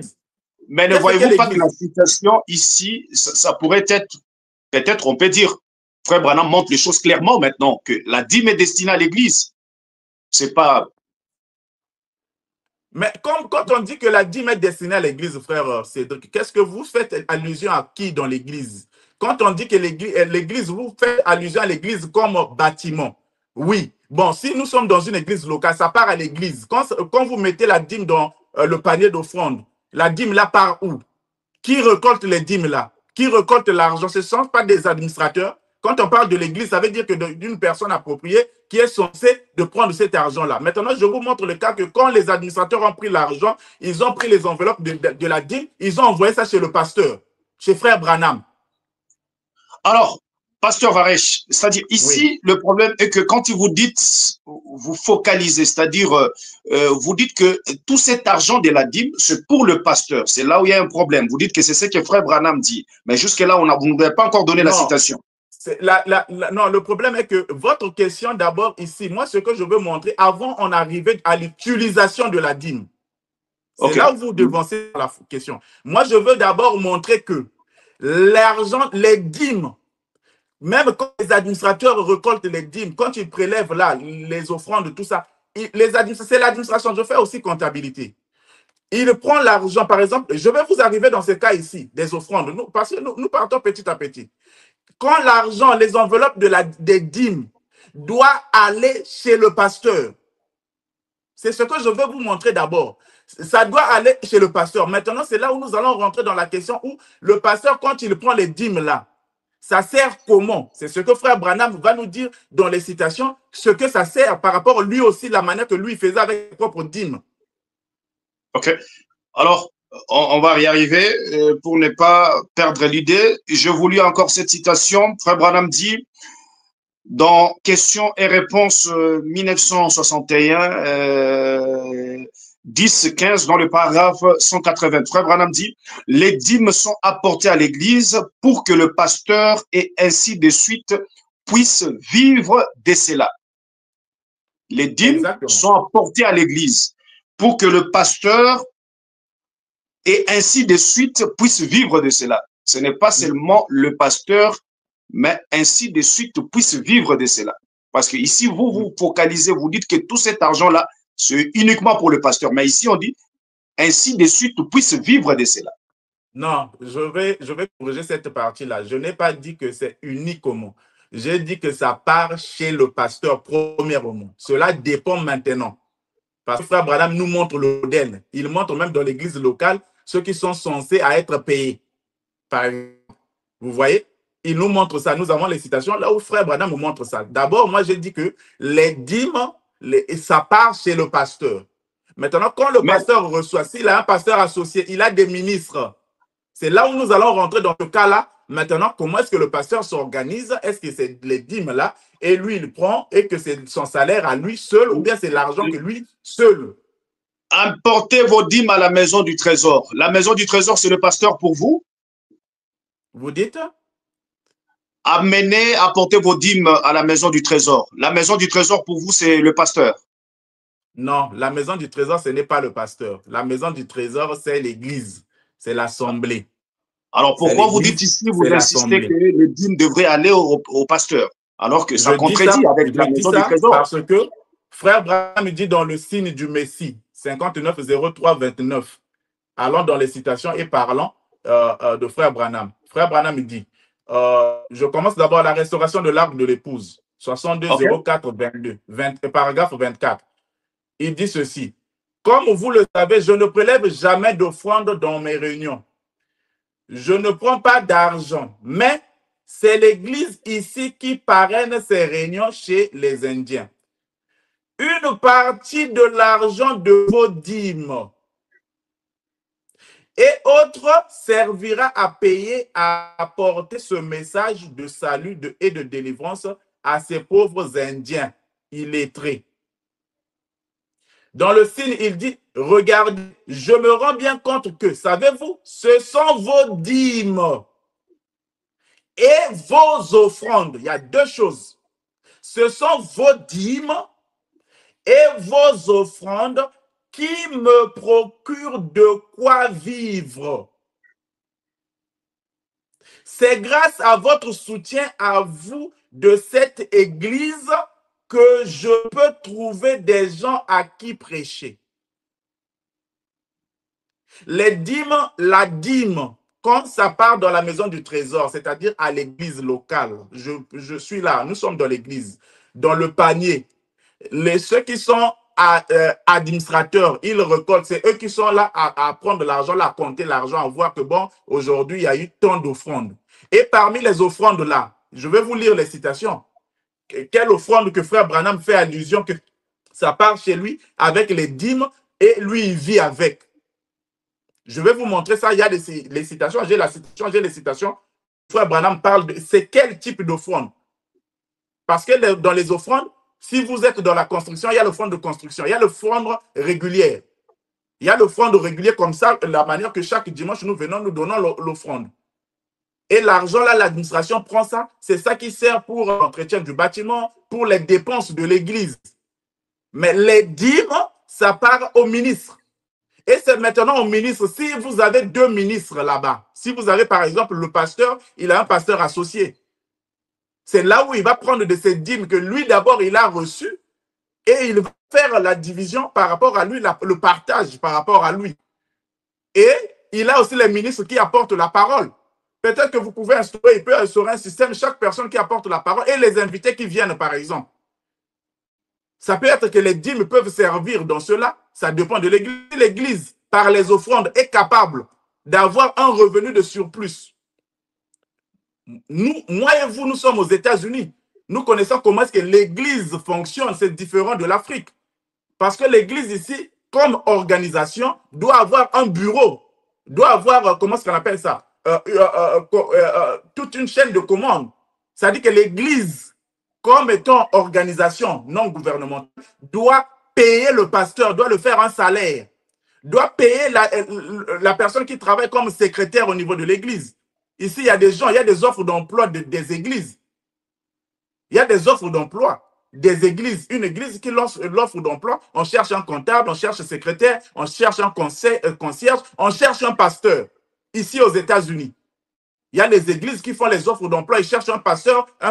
mais ne voyez-vous pas que la citation ici, ça pourrait être, peut-être on peut dire, frère Branham montre les choses clairement maintenant, que la dîme est destinée à l'église. C'est pas... Mais quand on dit que la dîme est destinée à l'église, frère Cédric, qu'est-ce que vous faites allusion à qui dans l'église? Quand on dit que l'église, vous faites allusion à l'église comme bâtiment. Oui. Bon, si nous sommes dans une église locale, ça part à l'église. Quand vous mettez la dîme dans le panier d'offrande, la dîme là part où? Qui récolte les dîmes là? Qui récolte l'argent? Ce ne sont pas des administrateurs. Quand on parle de l'église, ça veut dire que d'une personne appropriée qui est censée de prendre cet argent-là. Maintenant, je vous montre le cas que quand les administrateurs ont pris l'argent, ils ont pris les enveloppes de la dîme, ils ont envoyé ça chez le pasteur, chez Frère Branham. Alors, Pasteur Varesh, c'est-à-dire ici, Oui. le problème est que quand vous dites, vous focalisez, c'est-à-dire vous dites que tout cet argent de la dîme, c'est pour le pasteur. C'est là où il y a un problème. Vous dites que c'est ce que Frère Branham dit. Mais jusque-là, vous ne nous avez pas encore donné la Non. citation. Non, le problème est que votre question d'abord ici, moi, ce que je veux montrer, avant on arrivait à l'utilisation de la dîme. C'est Okay. là où vous devancez la question. Moi, je veux d'abord montrer que l'argent, les dîmes, même quand les administrateurs récoltent les dîmes, quand ils prélèvent là les offrandes, tout ça, c'est l'administration. Je fais aussi comptabilité. Il prend l'argent, par exemple, je vais vous arriver dans ce cas ici, des offrandes, parce que nous partons petit à petit. Quand l'argent, les enveloppes des dîmes doivent aller chez le pasteur, c'est ce que je veux vous montrer d'abord. Ça doit aller chez le pasteur. Maintenant, c'est là où nous allons rentrer dans la question où le pasteur, quand il prend les dîmes là, ça sert comment? C'est ce que Frère Branham va nous dire dans les citations, ce que ça sert par rapport lui aussi, la manière que lui faisait avec ses propres dîmes. OK. Alors, on va y arriver pour ne pas perdre l'idée. Je vous lis encore cette citation. Frère Branham dit, dans questions et réponses 1961, 10-15, dans le paragraphe 180, Frère Branham dit, les dîmes sont apportées à l'église pour que le pasteur et ainsi de suite puisse vivre de cela. Les dîmes Exactement. sont apportées à l'église pour que le pasteur et ainsi de suite puisse vivre de cela. Ce n'est pas seulement le pasteur, mais ainsi de suite puisse vivre de cela. Parce que ici, vous vous focalisez, vous dites que tout cet argent-là, c'est uniquement pour le pasteur. Mais ici, on dit ainsi de suite puisse vivre de cela. Non, je vais corriger cette partie-là. Je n'ai pas dit que c'est uniquement. J'ai dit que ça part chez le pasteur, premièrement. Cela dépend maintenant. Parce que Frère Branham nous montre le modèle. Il montre même dans l'église locale ceux qui sont censés à être payés. Par exemple, vous voyez, il nous montre ça. Nous avons les citations là où Frère Branham nous montre ça. D'abord, moi, j'ai dit que les dîmes, ça part chez le pasteur. Maintenant, quand le pasteur reçoit, s'il a un pasteur associé, il a des ministres. C'est là où nous allons rentrer dans ce cas-là. Maintenant, comment est-ce que le pasteur s'organise? Est-ce que c'est les dîmes là et lui, il prend et que c'est son salaire à lui seul ou bien c'est l'argent que lui seul? Apportez vos dîmes à la maison du trésor. La maison du trésor, c'est le pasteur pour vous? Vous dites? Amenez, apportez vos dîmes à la maison du trésor. La maison du trésor pour vous, c'est le pasteur? Non, la maison du trésor, ce n'est pas le pasteur. La maison du trésor, c'est l'église. C'est l'assemblée. Alors pourquoi vous dites ici, vous insistez que le dîme devrait aller au pasteur, alors que ça contredit avec la maison du trésor? Parce que Frère Branham dit dans le signe du Messie, 59 03 29, allant dans les citations et parlant de Frère Branham. Frère Branham dit, je commence d'abord la restauration de l'arc de l'épouse, 62 04 22, paragraphe 24. Il dit ceci, comme vous le savez, je ne prélève jamais d'offrande dans mes réunions. Je ne prends pas d'argent, mais c'est l'Église ici qui parraine ces réunions chez les Indiens. Une partie de l'argent de vos dîmes et autre servira à payer, à apporter ce message de salut et de délivrance à ces pauvres Indiens illettrés. Dans le signe, il dit, regardez, je me rends bien compte que, savez-vous, ce sont vos dîmes et vos offrandes. Il y a deux choses. Ce sont vos dîmes et vos offrandes qui me procurent de quoi vivre. C'est grâce à votre soutien à vous de cette église que je peux trouver des gens à qui prêcher. Les dîmes, la dîme, quand ça part dans la maison du trésor, c'est-à-dire à l'église locale, je suis là, nous sommes dans l'église, dans le panier. Ceux qui sont administrateurs, ils récoltent, c'est eux qui sont là à prendre l'argent, à compter l'argent, à voir que bon, aujourd'hui, il y a eu tant d'offrandes. Et parmi les offrandes là, je vais vous lire les citations. Quelle offrande que frère Branham fait allusion que ça part chez lui avec les dîmes et lui, il vit avec. Je vais vous montrer ça. Il y a les citations. J'ai la citation, j'ai les citations. Frère Branham parle de c'est quel type d'offrande. Parce que dans les offrandes, si vous êtes dans la construction, il y a l'offrande de construction, il y a l'offrande régulière. Il y a l'offrande régulière comme ça, la manière que chaque dimanche, nous venons, nous donnons l'offrande. Et l'argent, là, l'administration prend ça. C'est ça qui sert pour l'entretien du bâtiment, pour les dépenses de l'église. Mais les dîmes, ça part au ministre. Et c'est maintenant au ministre. Si vous avez deux ministres là-bas, si vous avez par exemple le pasteur, il a un pasteur associé. C'est là où il va prendre de ces dîmes que lui d'abord il a reçu et il va faire la division par rapport à lui, le partage par rapport à lui. Et il a aussi les ministres qui apportent la parole. Peut-être que vous pouvez instaurer, il peut instaurer un système, chaque personne qui apporte la parole et les invités qui viennent par exemple. Ça peut être que les dîmes peuvent servir dans cela, ça dépend de l'église. L'église, par les offrandes, est capable d'avoir un revenu de surplus. Nous, moi et vous, nous sommes aux États-Unis. Nous connaissons comment est-ce que l'église fonctionne, c'est différent de l'Afrique. Parce que l'église ici, comme organisation, doit avoir un bureau, doit avoir, comment est-ce qu'on appelle ça, toute une chaîne de commandes. C'est-à-dire que l'église, comme étant organisation non gouvernementale, doit payer le pasteur, doit le faire un salaire, doit payer la personne qui travaille comme secrétaire au niveau de l'église. Ici, il y a des gens, il y a des offres d'emploi des églises. Il y a des offres d'emploi des églises. Une église qui lance l'offre d'emploi, on cherche un comptable, on cherche un secrétaire, on cherche un concierge, on cherche un pasteur. Ici aux États-Unis, il y a les églises qui font les offres d'emploi, ils cherchent un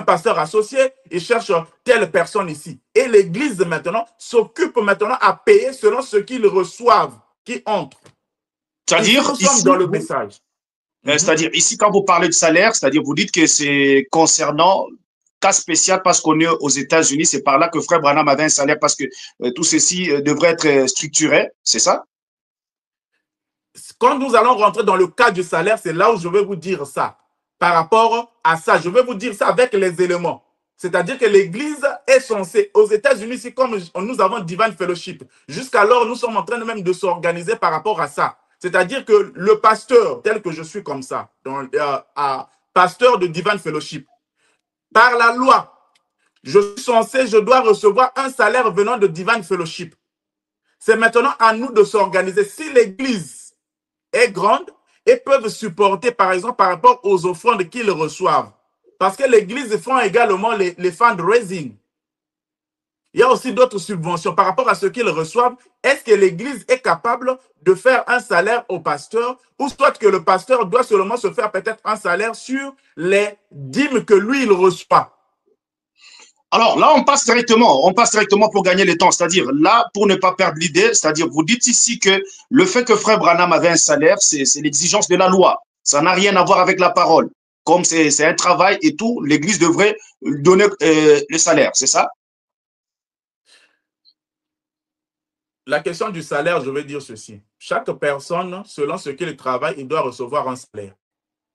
pasteur associé, ils cherchent telle personne ici. Et l'église maintenant s'occupe maintenant à payer selon ce qu'ils reçoivent, qui entrent. Ici, C'est-à-dire, nous sommes dans le message. C'est-à-dire, ici, quand vous parlez de salaire, c'est-à-dire, vous dites que c'est concernant cas spécial parce qu'on est aux États-Unis, c'est par là que Frère Branham avait un salaire parce que tout ceci devrait être structuré, c'est ça? Quand nous allons rentrer dans le cas du salaire, c'est là où je vais vous dire ça. Par rapport à ça, je vais vous dire ça avec les éléments. C'est-à-dire que l'Église est censée, aux États-Unis, c'est comme nous avons Divine Fellowship. Jusqu'alors, nous sommes en train même de s'organiser par rapport à ça. C'est-à-dire que le pasteur, tel que je suis comme ça, pasteur de Divine Fellowship, par la loi, je suis censé, je dois recevoir un salaire venant de Divine Fellowship. C'est maintenant à nous de s'organiser. Si l'Église est grande et peuvent supporter, par exemple, par rapport aux offrandes qu'ils reçoivent. Parce que l'Église font également les fundraising. Il y a aussi d'autres subventions par rapport à ce qu'ils reçoivent. Est-ce que l'Église est capable de faire un salaire au pasteur ou soit que le pasteur doit seulement se faire peut-être un salaire sur les dîmes que lui, il reçoit? Alors là, on passe directement pour gagner le temps. C'est-à-dire, là, pour ne pas perdre l'idée, c'est-à-dire, vous dites ici que le fait que Frère Branham avait un salaire, c'est l'exigence de la loi. Ça n'a rien à voir avec la parole. Comme c'est un travail et tout, l'Église devrait donner le salaire, c'est ça? La question du salaire, je vais dire ceci. Chaque personne, selon ce qu'il travaille, il doit recevoir un salaire.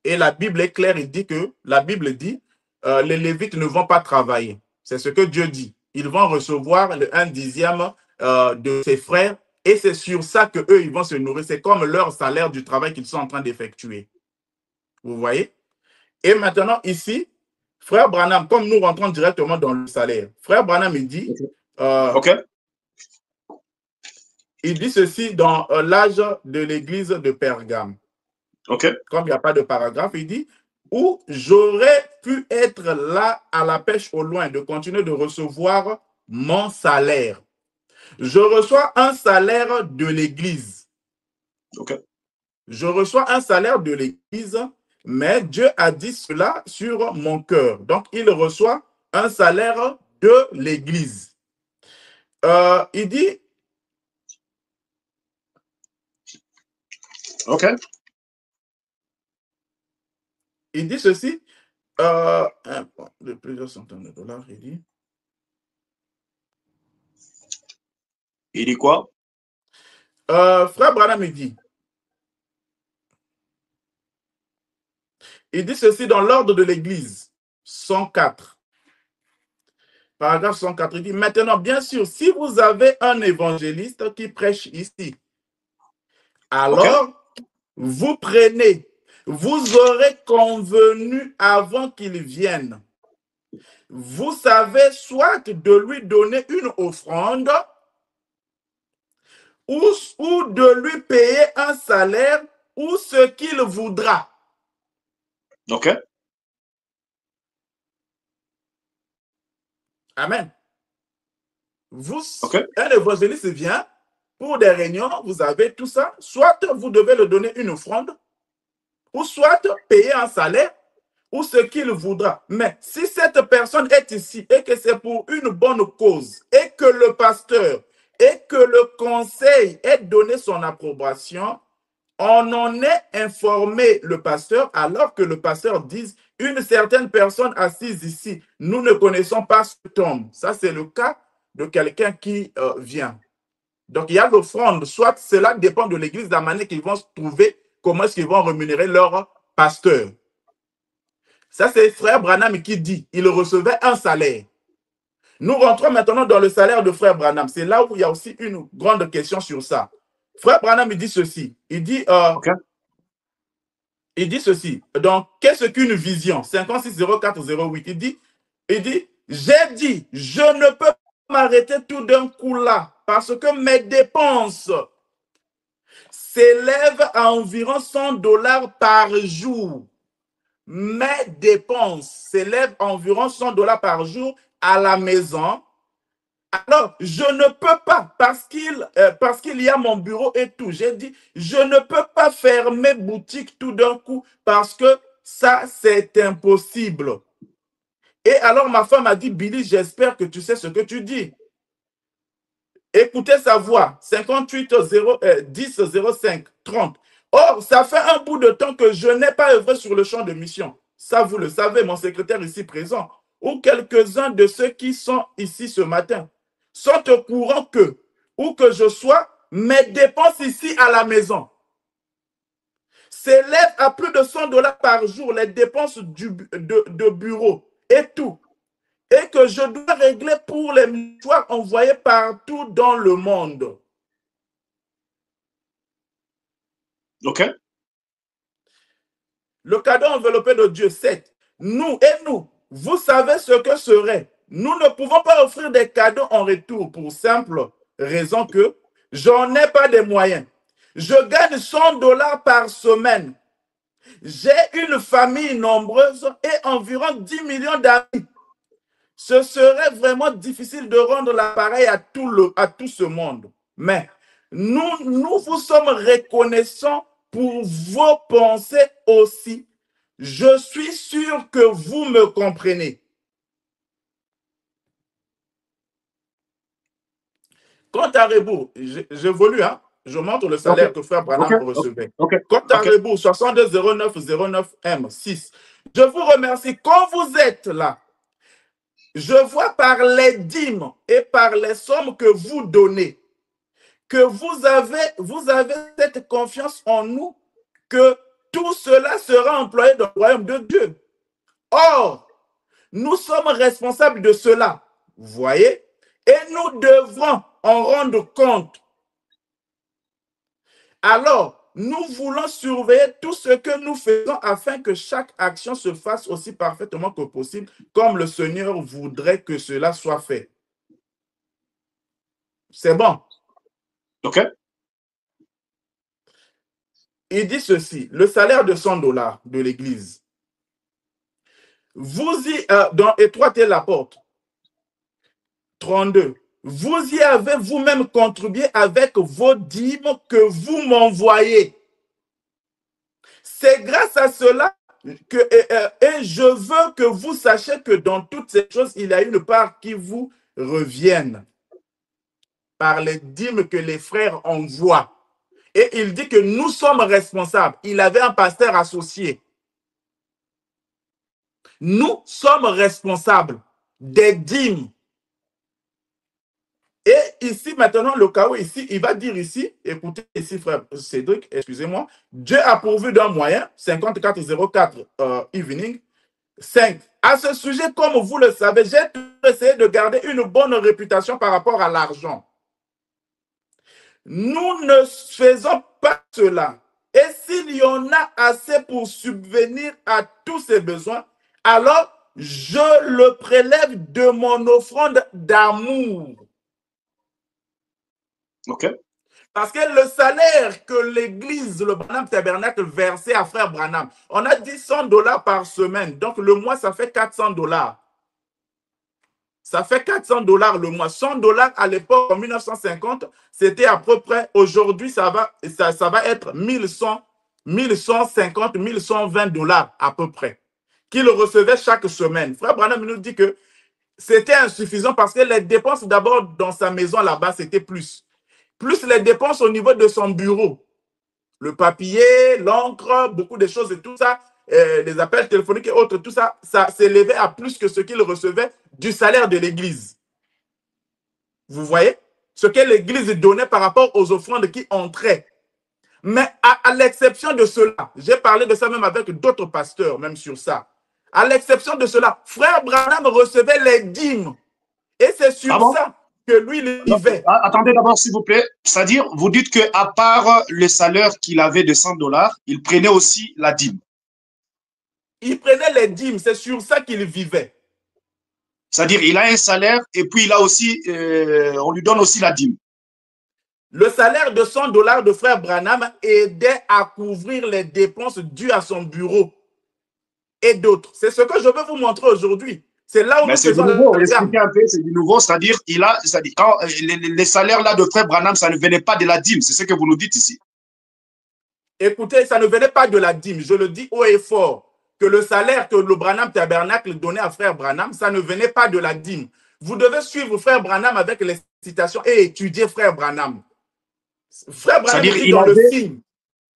Et la Bible est claire, il dit que, la Bible dit, les Lévites ne vont pas travailler. C'est ce que Dieu dit. Ils vont recevoir un dixième de ses frères et c'est sur ça qu'eux, ils vont se nourrir. C'est comme leur salaire du travail qu'ils sont en train d'effectuer. Vous voyez? Et maintenant, ici, frère Branham, comme nous rentrons directement dans le salaire, frère Branham, OK. Il dit ceci dans l'âge de l'église de Pergame. OK. Comme il n'y a pas de paragraphe, il dit où j'aurais pu être là à la pêche au loin, de continuer de recevoir mon salaire. Je reçois un salaire de l'Église. OK. Je reçois un salaire de l'Église, mais Dieu a dit cela sur mon cœur. Donc, il reçoit un salaire de l'Église. Il dit, OK. il dit ceci, de plusieurs centaines de dollars, il dit. Il dit quoi? Frère Branham, il dit ceci dans l'ordre de l'Église, 104. Paragraphe 104, il dit, maintenant, bien sûr, si vous avez un évangéliste qui prêche ici, alors vous prenez, vous aurez convenu avant qu'il vienne. Vous savez soit de lui donner une offrande ou de lui payer un salaire ou ce qu'il voudra. OK. Amen. Un évangéliste vient pour des réunions, vous avez tout ça, soit vous devez le donner une offrande, ou soit payer un salaire, ou ce qu'il voudra. Mais si cette personne est ici et que c'est pour une bonne cause, et que le pasteur et que le conseil ait donné son approbation, on en est informé le pasteur alors que le pasteur dise une certaine personne assise ici, nous ne connaissons pas cet homme. Ça, c'est le cas de quelqu'un qui vient. Donc, il y a l'offrande. Soit cela dépend de l'église, de la manière qu'ils vont se trouver, comment est-ce qu'ils vont rémunérer leur pasteur. Ça, c'est frère Branham qui dit, il recevait un salaire. Nous rentrons maintenant dans le salaire de frère Branham. C'est là où il y a aussi une grande question sur ça. Frère Branham, il dit ceci. Il dit ceci. Donc, qu'est-ce qu'une vision? 560408. Il dit, j'ai dit, je ne peux pas m'arrêter tout d'un coup là parce que mes dépenses s'élèvent à environ $100 par jour. Mes dépenses s'élèvent à environ $100 par jour à la maison. Alors, je ne peux pas, parce qu'il y a mon bureau et tout, j'ai dit, je ne peux pas fermer boutique tout d'un coup parce que ça, c'est impossible. Et alors, ma femme a dit, Billy, j'espère que tu sais ce que tu dis. Écoutez sa voix, 58 10 05 30. Or, ça fait un bout de temps que je n'ai pas œuvré sur le champ de mission. Ça, vous le savez, mon secrétaire ici présent, ou quelques-uns de ceux qui sont ici ce matin, sont au courant que, où que je sois, mes dépenses ici à la maison s'élèvent à plus de $100 par jour, les dépenses de bureau et tout. Et que je dois régler pour les mouchoirs envoyés partout dans le monde. OK. Le cadeau enveloppé de Dieu, 7. Nous, vous savez ce que serait. Nous ne pouvons pas offrir des cadeaux en retour pour simple raison que j'en ai pas de moyens. Je gagne $100 par semaine. J'ai une famille nombreuse et environ 10 millions d'amis. Ce serait vraiment difficile de rendre l'appareil à tout ce monde. Mais nous vous sommes reconnaissants pour vos pensées aussi. Je suis sûr que vous me comprenez. Quant à Rebours, j'évolue, hein? Je montre le salaire que frère Branham recevait. Quant à Rebours, 620909M6, je vous remercie. Quand vous êtes là, je vois par les dîmes et par les sommes que vous donnez que vous avez cette confiance en nous que tout cela sera employé dans le royaume de Dieu. Or, nous sommes responsables de cela, vous voyez, et nous devrons en rendre compte. Alors, nous voulons surveiller tout ce que nous faisons afin que chaque action se fasse aussi parfaitement que possible, comme le Seigneur voudrait que cela soit fait. C'est bon? OK. Il dit ceci, le salaire de $100 de l'Église. Vous y, dans étroite la porte, 32. Vous y avez vous-même contribué avec vos dîmes que vous m'envoyez. C'est grâce à cela que, et je veux que vous sachiez que dans toutes ces choses, il y a une part qui vous revienne par les dîmes que les frères envoient. Et il dit que nous sommes responsables. Il avait un pasteur associé. Nous sommes responsables des dîmes. Et ici, maintenant, le chaos, ici, il va dire ici, écoutez ici, frère Cédric, excusez-moi, Dieu a pourvu d'un moyen, 5404 evening, 5. À ce sujet, comme vous le savez, j'ai essayé de garder une bonne réputation par rapport à l'argent. Nous ne faisons pas cela. Et s'il y en a assez pour subvenir à tous ces besoins, alors je le prélève de mon offrande d'amour. OK. Parce que le salaire que l'église, le Branham Tabernacle, versait à frère Branham, on a dit $100 par semaine. Donc le mois, ça fait $400. Ça fait $400 le mois. $100 à l'époque, en 1950, c'était à peu près, aujourd'hui, ça va être 1100, 1150, $1120 à peu près, qu'il recevait chaque semaine. Frère Branham nous dit que c'était insuffisant parce que les dépenses d'abord dans sa maison là-bas, c'était plus les dépenses au niveau de son bureau. Le papier, l'encre, beaucoup de choses et tout ça, les appels téléphoniques et autres, tout ça, ça s'élevait à plus que ce qu'il recevait du salaire de l'Église. Vous voyez? Ce que l'Église donnait par rapport aux offrandes qui entraient. Mais à l'exception de cela, j'ai parlé de ça même avec d'autres pasteurs, même sur ça. À l'exception de cela, frère Branham recevait les dîmes. Et c'est sur ça que lui, il vivait. Attendez d'abord, s'il vous plaît. C'est-à-dire, vous dites qu'à part le salaire qu'il avait de $100, il prenait aussi la dîme. Il prenait les dîmes, c'est sur ça qu'il vivait. C'est-à-dire, il a un salaire et puis il a aussi, on lui donne aussi la dîme. Le salaire de $100 de frère Branham aidait à couvrir les dépenses dues à son bureau et d'autres. C'est ce que je veux vous montrer aujourd'hui. C'est là où nous faisons la gamme. Expliquez un peu, c'est du nouveau, c'est-à-dire, quand les salaires là de frère Branham, ça ne venait pas de la dîme, c'est ce que vous nous dites ici. Écoutez, ça ne venait pas de la dîme, je le dis haut et fort, que le salaire que le Branham Tabernacle donnait à frère Branham, ça ne venait pas de la dîme. Vous devez suivre frère Branham avec les citations et étudier frère Branham. Frère Branham dit dans le signe.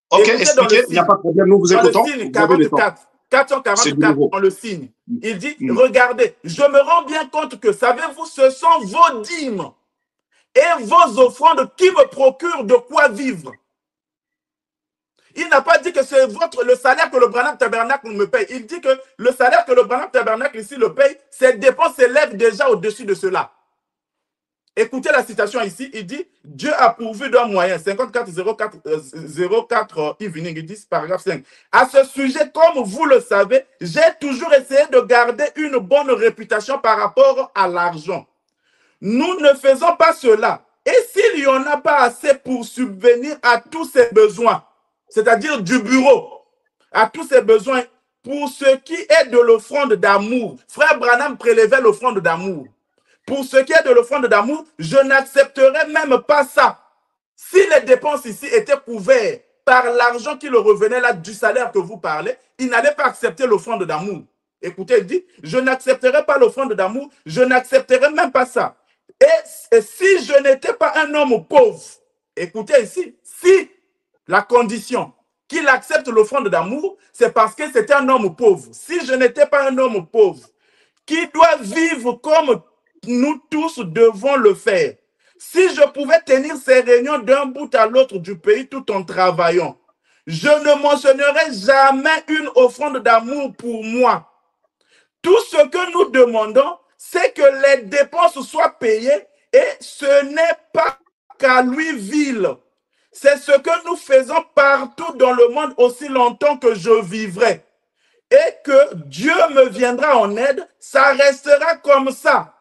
Ok, expliquez, il n'y a pas de problème, nous vous écoutons. Dans le signe 44, 444 dans le signe, il dit, regardez, je me rends bien compte que, savez-vous, ce sont vos dîmes et vos offrandes qui me procurent de quoi vivre. Il n'a pas dit que c'est le salaire que le Branham Tabernacle me paye. Il dit que le salaire que le Branham Tabernacle ici le paye, ses dépenses s'élèvent déjà au-dessus de cela. Écoutez la citation ici, il dit « Dieu a pourvu d'un moyen », 5404 evening, il dit, paragraphe 5. À ce sujet, comme vous le savez, j'ai toujours essayé de garder une bonne réputation par rapport à l'argent. Nous ne faisons pas cela. Et s'il n'y en a pas assez pour subvenir à tous ces besoins, c'est-à-dire du bureau, à tous ces besoins, pour ce qui est de l'offrande d'amour, frère Branham prélevait l'offrande d'amour. Pour ce qui est de l'offrande d'amour, je n'accepterai même pas ça. Si les dépenses ici étaient couvertes par l'argent qui le revenait là du salaire que vous parlez, il n'allait pas accepter l'offrande d'amour. Écoutez, il dit, je n'accepterai pas l'offrande d'amour, je n'accepterai même pas ça. Et si je n'étais pas un homme pauvre, écoutez ici, si la condition qu'il accepte l'offrande d'amour, c'est parce que c'était un homme pauvre. Si je n'étais pas un homme pauvre, qui doit vivre comme nous tous devons le faire. Si je pouvais tenir ces réunions d'un bout à l'autre du pays tout en travaillant, je ne mentionnerai jamais une offrande d'amour pour moi. Tout ce que nous demandons, c'est que les dépenses soient payées et ce n'est pas qu'à Louisville. C'est ce que nous faisons partout dans le monde aussi longtemps que je vivrai. Et que Dieu me viendra en aide, ça restera comme ça.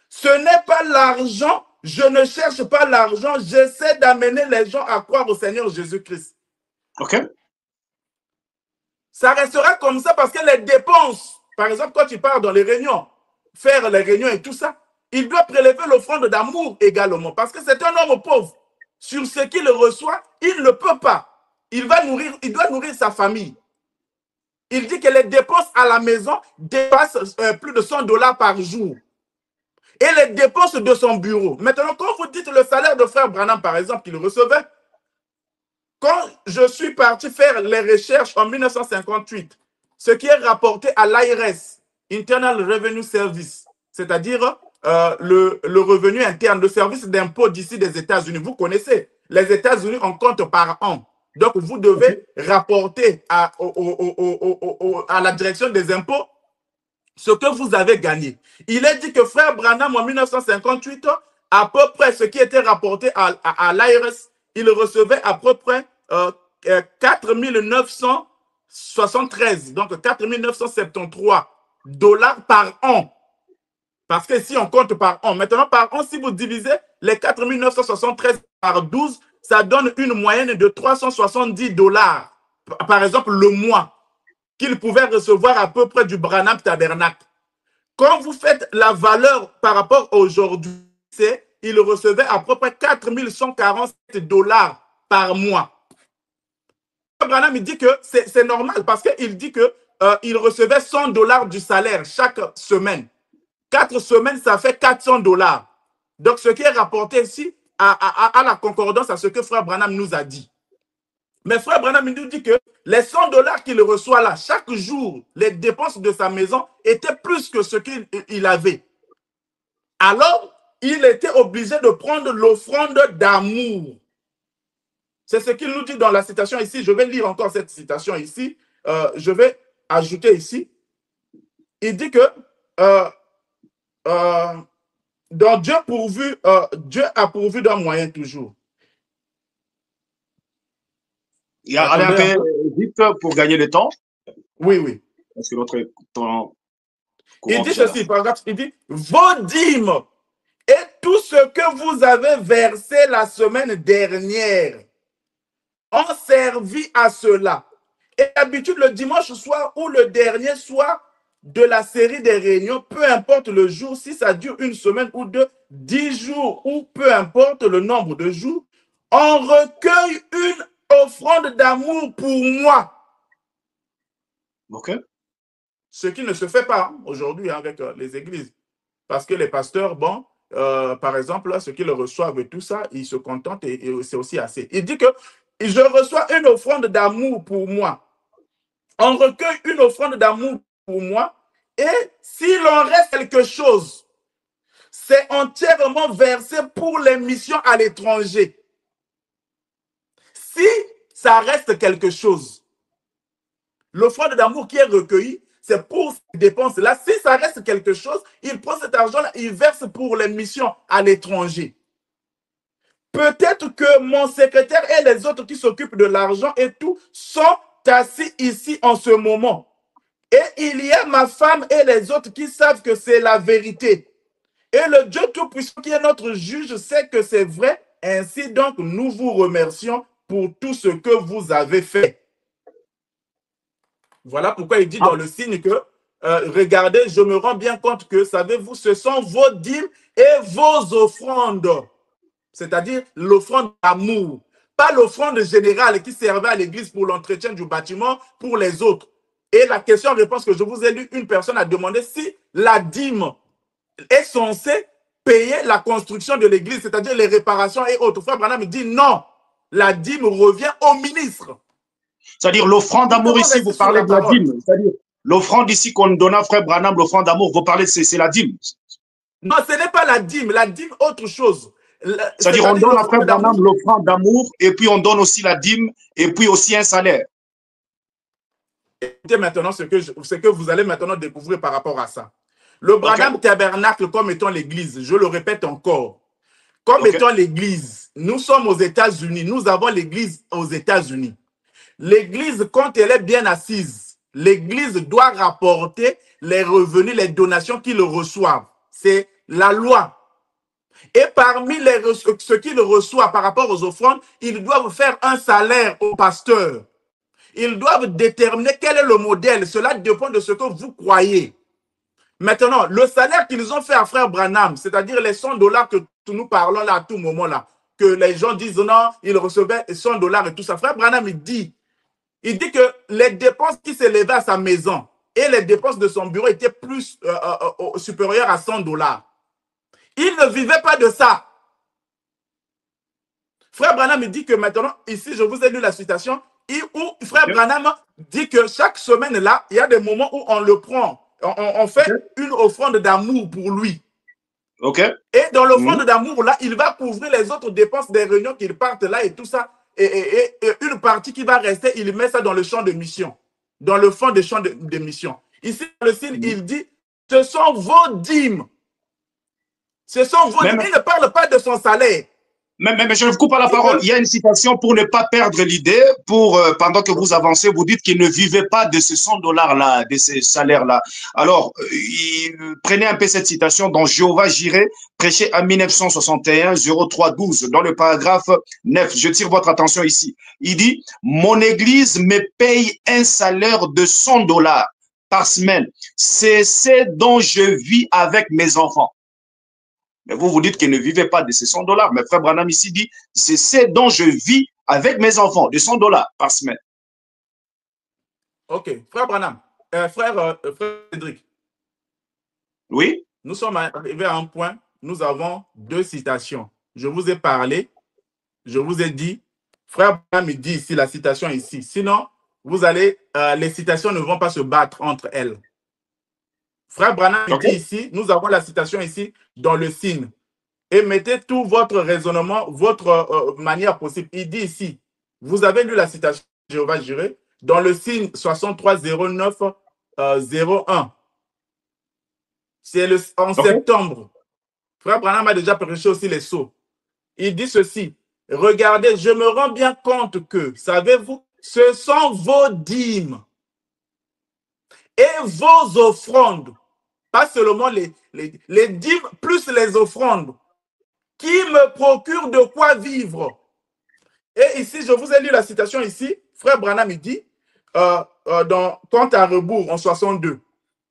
Ce n'est pas l'argent, je ne cherche pas l'argent, j'essaie d'amener les gens à croire au Seigneur Jésus-Christ. Ok. Ça restera comme ça parce que les dépenses, par exemple, quand tu pars dans les réunions, faire les réunions et tout ça, il doit prélever l'offrande d'amour également parce que c'est un homme pauvre. Sur ce qu'il reçoit, il ne peut pas. Il doit nourrir sa famille. Il dit que les dépenses à la maison dépassent plus de $100 par jour. Et les dépenses de son bureau. Maintenant, quand vous dites le salaire de frère Branham, par exemple, qu'il recevait, quand je suis parti faire les recherches en 1958, ce qui est rapporté à l'IRS, Internal Revenue Service, c'est-à-dire le revenu interne, le service d'impôt d'ici des États-Unis. Vous connaissez, les États-Unis, on compte par an. Donc, vous devez rapporter à la direction des impôts ce que vous avez gagné. Il est dit que frère Branham, en 1958, à peu près ce qui était rapporté à l'IRS, il recevait à peu près 4 973, donc 4 973 dollars par an. Parce que si on compte par an, maintenant par an, si vous divisez les 4 973 par 12, ça donne une moyenne de 370 dollars, par exemple, le mois, qu'il pouvait recevoir à peu près du Branham Tabernacle. Quand vous faites la valeur par rapport à aujourd'hui, il recevait à peu près 4 147 dollars par mois. Branham, il dit que c'est normal parce qu'il dit qu'il recevait 100 dollars du salaire chaque semaine. 4 semaines, ça fait 400 dollars. Donc, ce qui est rapporté ici à la concordance à ce que frère Branham nous a dit. Mais frère Branham nous dit que les 100 dollars qu'il reçoit là, chaque jour, les dépenses de sa maison étaient plus que ce qu'il avait. Alors, il était obligé de prendre l'offrande d'amour. C'est ce qu'il nous dit dans la citation ici. Je vais lire encore cette citation ici. Je vais ajouter ici. Il dit que donc Dieu a pourvu d'un moyen toujours. Il y a un peu vite pour gagner le temps. Oui, oui. Parce que l'autre temps. Il dit ceci, par exemple, il dit vos dîmes et tout ce que vous avez versé la semaine dernière ont servi à cela. Et d'habitude, le dimanche soir ou le dernier soir de la série des réunions, peu importe le jour, si ça dure une semaine ou deux, 10 jours ou peu importe le nombre de jours, on recueille une offrande d'amour pour moi. OK. Ce qui ne se fait pas aujourd'hui avec les églises. Parce que les pasteurs, bon, par exemple, là, ce qu'ils reçoivent et tout ça, ils se contentent et c'est aussi assez. Il dit que je reçois une offrande d'amour pour moi. On recueille une offrande d'amour pour moi et s'il en reste quelque chose, c'est entièrement versé pour les missions à l'étranger. Si ça reste quelque chose, l'offrande d'amour qui est recueillie, c'est pour ces dépenses-là. Si ça reste quelque chose, il prend cet argent-là, il verse pour les missions à l'étranger. Peut-être que mon secrétaire et les autres qui s'occupent de l'argent et tout sont assis ici en ce moment. Et il y a ma femme et les autres qui savent que c'est la vérité. Et le Dieu Tout-Puissant qui est notre juge sait que c'est vrai. Ainsi donc, nous vous remercions pour tout ce que vous avez fait. Voilà pourquoi il dit dans le signe que, regardez, je me rends bien compte que, savez-vous, ce sont vos dîmes et vos offrandes. C'est-à-dire l'offrande d'amour. Pas l'offrande générale qui servait à l'église pour l'entretien du bâtiment pour les autres. Et la question-réponse que je vous ai lue, une personne a demandé si la dîme est censée payer la construction de l'église, c'est-à-dire les réparations et autres. Frère Branham dit non, la dîme revient au ministre. C'est-à-dire l'offrande d'amour ici, vous parlez de la dîme. C'est-à-dire l'offrande ici qu'on donne à frère Branham, l'offrande d'amour, vous parlez, c'est la dîme. Non, ce n'est pas la dîme, autre chose. C'est-à-dire on donne à frère Branham l'offrande d'amour et puis on donne aussi la dîme et puis aussi un salaire. Écoutez maintenant ce que vous allez maintenant découvrir par rapport à ça. Le Branham Tabernacle comme étant l'église, je le répète encore, comme étant l'église, nous sommes aux États-Unis, nous avons l'église aux États-Unis. L'église, quand elle est bien assise, l'église doit rapporter les revenus, les donations qu'ils reçoivent. C'est la loi. Et parmi ce qu'ils reçoivent par rapport aux offrandes, ils doivent faire un salaire au pasteur. Ils doivent déterminer quel est le modèle. Cela dépend de ce que vous croyez. Maintenant, le salaire qu'ils ont fait à frère Branham, c'est-à-dire les 100 dollars que nous parlons là à tout moment là, que les gens disent non, il recevait 100 dollars et tout ça. Frère Branham, il dit que les dépenses qui s'élevaient à sa maison et les dépenses de son bureau étaient plus supérieures à 100 dollars. Il ne vivait pas de ça. Frère Branham me dit que maintenant, ici, je vous ai lu la citation, où frère Branham dit que chaque semaine là, il y a des moments où on le prend. On fait une offrande d'amour pour lui. OK. Et dans le fonds d'amour, là, il va couvrir les autres dépenses des réunions qu'ils partent là et tout ça. Et une partie qui va rester, il met ça dans le champ de mission, dans le fond des champs de mission. Ici, dans le signe, il dit, ce sont vos dîmes. Ce sont vos dîmes. Il ne parle pas de son salaire. Mais je ne vous coupe pas la parole. Il y a une citation pour ne pas perdre l'idée. Pendant que vous avancez, vous dites qu'il ne vivait pas de ces 100 $-là, de ces salaires-là. Alors, prenez un peu cette citation dont Jéhovah Jireh, prêché en 1961, 03-12, dans le paragraphe 9. Je tire votre attention ici. Il dit, mon église me paye un salaire de 100 $ par semaine. C'est ce dont je vis avec mes enfants. Mais vous dites qu'il ne vivait pas de ces 100 $. Mais frère Branham ici dit, c'est ce dont je vis avec mes enfants, de 100 $ par semaine. Ok, frère Branham, frère Cédric. Oui. Nous sommes arrivés à un point, nous avons 2 citations. Je vous ai parlé, je vous ai dit, frère Branham dit ici, la citation ici. Sinon, vous allez, les citations ne vont pas se battre entre elles. Frère Branham dit ici, nous avons la citation ici dans le signe. Et mettez tout votre raisonnement, votre manière possible. Il dit ici, vous avez lu la citation de Jéhovah Jireh dans le signe 6309-01. C'est en septembre. Frère Branham a déjà prêché aussi les sceaux. Il dit ceci, regardez, je me rends bien compte que, savez-vous, ce sont vos dîmes et vos offrandes, pas seulement les dîmes plus les offrandes, qui me procurent de quoi vivre. Et ici, je vous ai lu la citation ici, frère Branham, il dit, dans Compte à rebours en 62,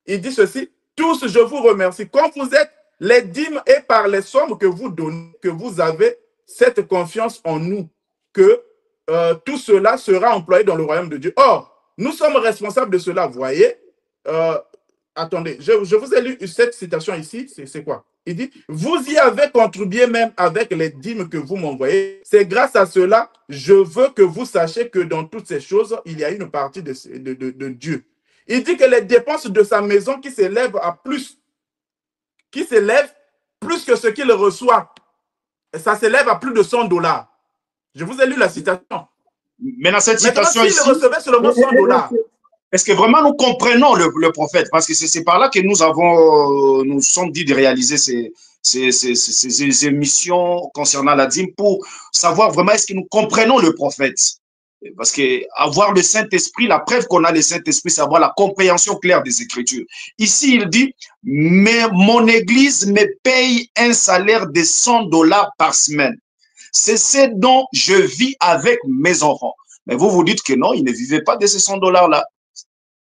il dit ceci, tous je vous remercie, quand vous êtes les dîmes et par les sommes que vous donnez, que vous avez cette confiance en nous, que tout cela sera employé dans le royaume de Dieu. Or, nous sommes responsables de cela, vous voyez. Attendez, je vous ai lu cette citation ici, c'est quoi? Il dit, vous y avez contribué même avec les dîmes que vous m'envoyez. C'est grâce à cela, je veux que vous sachiez que dans toutes ces choses, il y a une partie de Dieu. Il dit que les dépenses de sa maison qui s'élèvent à plus, que ce qu'il reçoit, ça s'élève à plus de 100 $. Je vous ai lu la citation. Mais dans cette citation ici, s'il recevait seulement 100 $. Est-ce que vraiment nous comprenons le prophète? Parce que c'est par là que nous sommes dit de réaliser ces émissions concernant la dîme pour savoir vraiment est-ce que nous comprenons le prophète. Parce que avoir le Saint-Esprit, la preuve qu'on a le Saint-Esprit, c'est avoir la compréhension claire des Écritures. Ici, il dit, mais mon église me paye un salaire de 100 $ par semaine. C'est ce dont je vis avec mes enfants. Mais vous dites que non, il ne vivait pas de ces 100 $ là.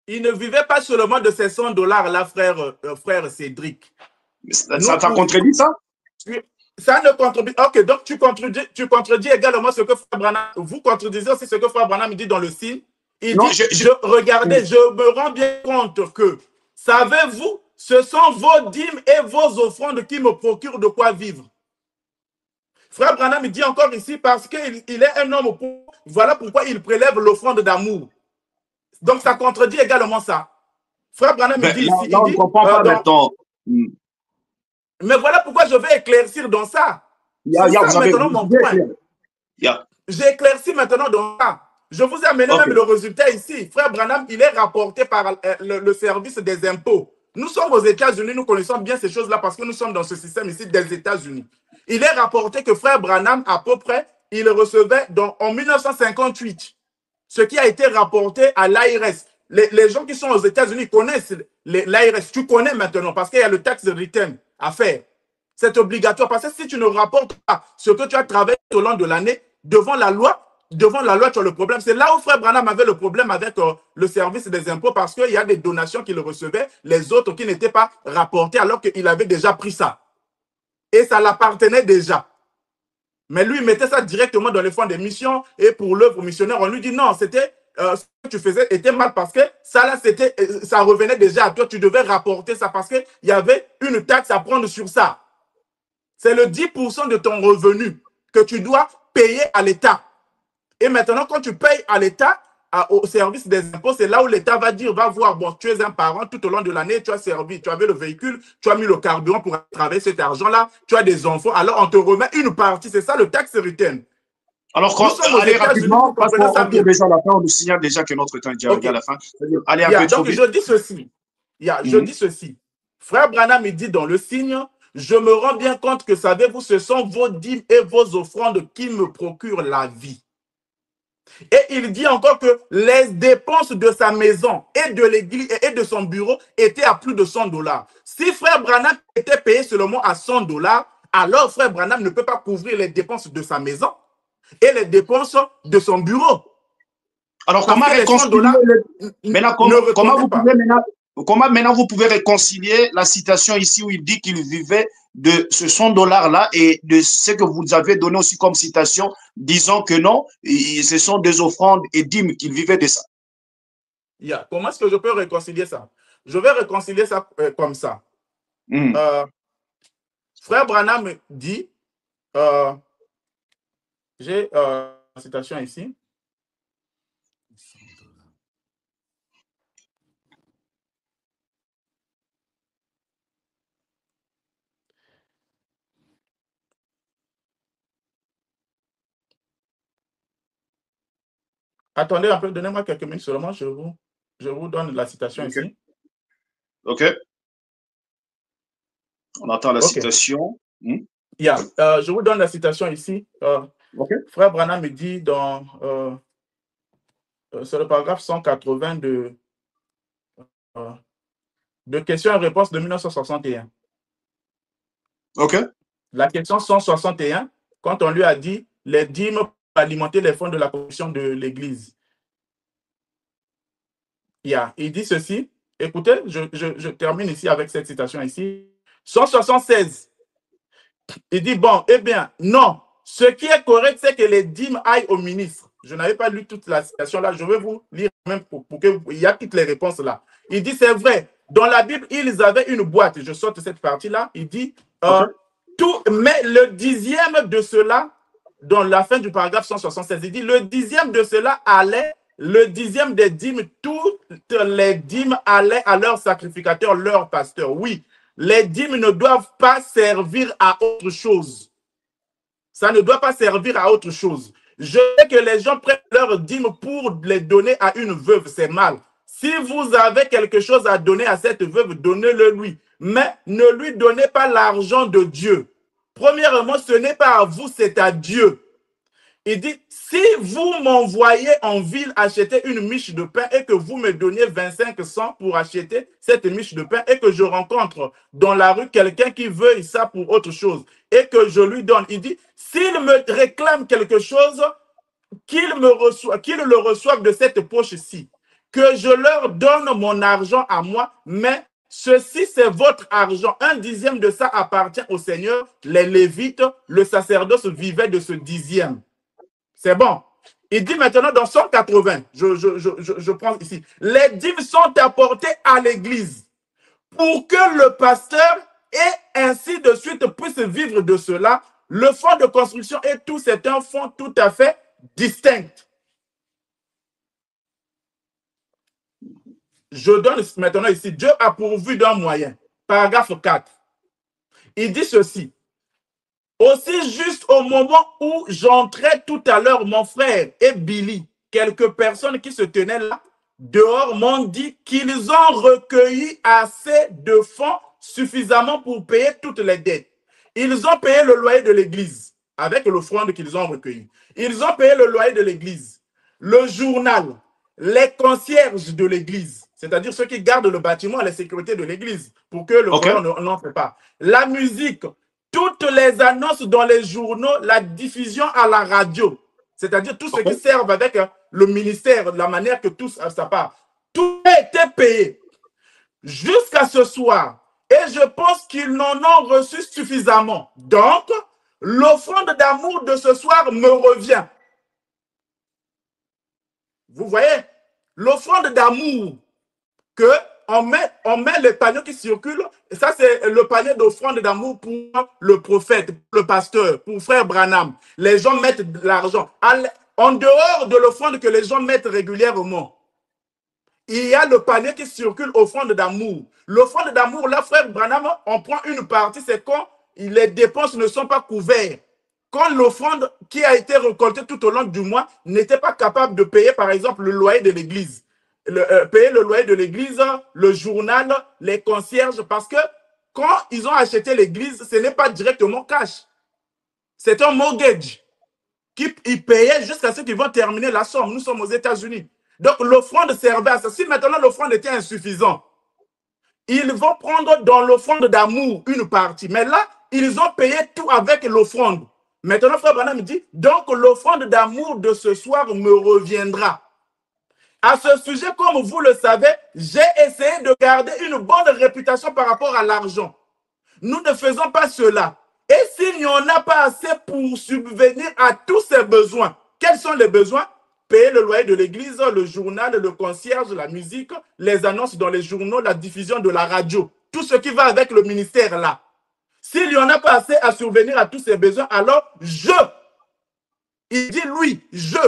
Il ne vivait pas seulement de ces 100 $ là, frère Cédric. Ça t'a contredit ça? Ça ne contredit. Ok, donc tu contredis également ce que Frère Branham. Vous contredisez aussi ce que Frère Branham dit dans le signe. Il dit, regardez, je me rends bien compte que, savez-vous, ce sont vos dîmes et vos offrandes qui me procurent de quoi vivre. Frère Branham dit encore ici, parce qu'il est un homme, voilà pourquoi il prélève l'offrande d'amour. Donc, ça contredit également ça. Frère Branham dit ici, il dit, on ne comprend pas maintenant. Mais voilà pourquoi je vais éclaircir dans ça. C'est ça maintenant mon point. J'ai éclairci maintenant dans ça. Je vous ai amené même le résultat ici. Frère Branham, il est rapporté par le service des impôts. Nous sommes aux États-Unis, nous connaissons bien ces choses-là parce que nous sommes dans ce système ici des États-Unis. Il est rapporté que Frère Branham, à peu près, il recevait en 1958 ce qui a été rapporté à l'IRS. Les gens qui sont aux États-Unis connaissent l'IRS. Tu connais maintenant parce qu'il y a le tax return à faire. C'est obligatoire parce que si tu ne rapportes pas ce que tu as travaillé au long de l'année, devant la loi, tu as le problème. C'est là où Frère Branham avait le problème avec le service des impôts parce qu'il y a des donations qu'il recevait, les autres qui n'étaient pas rapportées alors qu'il avait déjà pris ça. Et ça l'appartenait déjà. Mais lui, il mettait ça directement dans les fonds des missions et pour l'œuvre missionnaire, on lui dit non, c'était ce que tu faisais était mal parce que ça, là, ça revenait déjà à toi. Tu devais rapporter ça parce qu'il y avait une taxe à prendre sur ça. C'est le 10% de ton revenu que tu dois payer à l'État. Et maintenant, quand tu payes à l'État, au service des impôts, c'est là où l'État va dire, va voir, bon, tu es un parent, tout au long de l'année, tu as servi, tu avais le véhicule, tu as mis le carburant pour travailler cet argent-là, tu as des enfants, alors on te remet une partie, c'est ça le tax return. Alors, Nous sommes aux allez États-Unis, vous rapidement, parce comprenez ça qu'on bien. tourne déjà à la fin, on nous signale déjà que notre temps est déjà arrivé à la fin. Allez un peu trop Donc, vite. je dis ceci. Je dis ceci. Frère Branham, il dit dans le signe, je me rends bien compte que, savez-vous, ce sont vos dîmes et vos offrandes qui me procurent la vie. Et il dit encore que les dépenses de sa maison et de l'église et de son bureau étaient à plus de 100 $. Si Frère Branham était payé seulement à 100 $, alors Frère Branham ne peut pas couvrir les dépenses de sa maison et les dépenses de son bureau. Alors, Parce comment réconcilier comment maintenant vous pouvez réconcilier la citation ici où il dit qu'il vivait de ce 100 $ là et de ce que vous avez donné aussi comme citation, disant que non, ce sont des offrandes et dîmes qu'il vivait de ça. Comment est-ce que je peux réconcilier ça? Je vais réconcilier ça comme ça. Frère Branham dit, j'ai la citation ici. Attendez un peu, donnez-moi quelques minutes seulement, je vous donne la citation ici. OK. On attend la citation. Je vous donne la citation ici. Frère Branham me dit dans c'est le paragraphe 180 de questions et réponses de 1961. OK. La question 161, quand on lui a dit les dîmes pour alimenter les fonds de la commission de l'Église. Il dit ceci. Écoutez, je termine ici avec cette citation ici. 176. Il dit, bon, eh bien, non. Ce qui est correct, c'est que les dîmes aillent au ministre. Je n'avais pas lu toute la citation là. Je vais vous lire même pour que il y a toutes les réponses là. Il dit, c'est vrai. Dans la Bible, ils avaient une boîte. Je saute cette partie-là. Il dit, mais le dixième de cela, dans la fin du paragraphe 176, il dit, le dixième de cela allait, le dixième des dîmes, toutes les dîmes allaient à leur sacrificateur, leur pasteur. Oui, les dîmes ne doivent pas servir à autre chose. Ça ne doit pas servir à autre chose. Je sais que les gens prennent leurs dîmes pour les donner à une veuve, c'est mal. Si vous avez quelque chose à donner à cette veuve, donnez-le lui. Mais ne lui donnez pas l'argent de Dieu. Premièrement, ce n'est pas à vous, c'est à Dieu. Il dit, si vous m'envoyez en ville acheter une miche de pain et que vous me donniez 25 cents pour acheter cette miche de pain et que je rencontre dans la rue quelqu'un qui veut ça pour autre chose et que je lui donne, il dit, s'il me réclame quelque chose, qu'il le reçoive de cette poche-ci, que je leur donne mon argent à moi, mais ceci, c'est votre argent. Un dixième de ça appartient au Seigneur. Les Lévites, le sacerdoce vivait de ce dixième. C'est bon. Il dit maintenant dans 180, je prends ici, les dîmes sont apportés à l'église pour que le pasteur et ainsi de suite puisse vivre de cela. Le fonds de construction et tout, c'est un fonds tout à fait distinct. Je donne maintenant ici, Dieu a pourvu d'un moyen. Paragraphe 4. Il dit ceci. Aussi, juste au moment où j'entrais tout à l'heure, mon frère et Billy, quelques personnes qui se tenaient là, dehors, m'ont dit qu'ils ont recueilli assez de fonds suffisamment pour payer toutes les dettes. Ils ont payé le loyer de l'église avec l'offrande qu'ils ont recueillie. Ils ont payé le loyer de l'église, le journal, les concierges de l'église, c'est-à-dire ceux qui gardent le bâtiment et la sécurité de l'église pour que le voleur n'entre pas. La musique, toutes les annonces dans les journaux, la diffusion à la radio, c'est-à-dire tout ce qui servent avec le ministère, la manière que tout ça part. Tout a été payé jusqu'à ce soir. Et je pense qu'ils n'en ont reçu suffisamment. Donc, l'offrande d'amour de ce soir me revient. Vous voyez, l'offrande d'amour que on met les panneaux qui circulent. Et ça, c'est le panier d'offrande d'amour pour le prophète, le pasteur, pour frère Branham. Les gens mettent de l'argent. en dehors de l'offrande que les gens mettent régulièrement, il y a le panier qui circule, offrande d'amour. L'offrande d'amour, là, frère Branham, on prend une partie, c'est quand les dépenses ne sont pas couvertes. Quand l'offrande qui a été récoltée tout au long du mois n'était pas capable de payer, par exemple, le loyer de l'église. Payer le loyer de l'église, le journal, les concierges, parce que quand ils ont acheté l'église, ce n'est pas directement cash. C'est un mortgage qu'ils payaient jusqu'à ce qu'ils vont terminer la somme. Nous sommes aux États-Unis. Donc, l'offrande servait à ça. Si maintenant l'offrande était insuffisante, ils vont prendre dans l'offrande d'amour une partie. Mais là, ils ont payé tout avec l'offrande. Maintenant, frère Branham dit, donc l'offrande d'amour de ce soir me reviendra. À ce sujet, comme vous le savez, j'ai essayé de garder une bonne réputation par rapport à l'argent. Nous ne faisons pas cela. Et s'il n'y en a pas assez pour subvenir à tous ces besoins, quels sont les besoins? Payer le loyer de l'église, le journal, le concierge, la musique, les annonces dans les journaux, la diffusion de la radio, tout ce qui va avec le ministère là. S'il n'y en a pas assez à subvenir à tous ces besoins, alors il dit lui,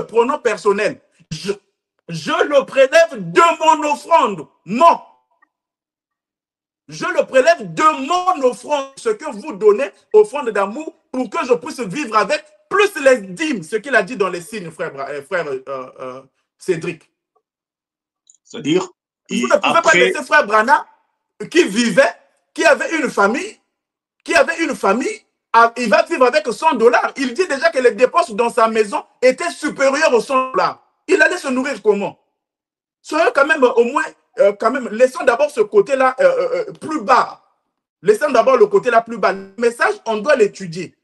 pronom personnel, je le prélève de mon offrande, je le prélève de mon offrande, ce que vous donnez, offrande d'amour, pour que je puisse vivre avec, plus les dîmes, ce qu'il a dit dans les signes, frère Cédric. C'est-à-dire, vous ne pouvez pas laisser frère Branham, qui vivait, qui avait une famille, il va vivre avec 100 $. Il dit déjà que les dépenses dans sa maison étaient supérieures aux 100 $. Il allait se nourrir comment? Soyons quand même au moins, laissons d'abord ce côté-là plus bas. Laissons d'abord le côté-là plus bas. Le message, on doit l'étudier.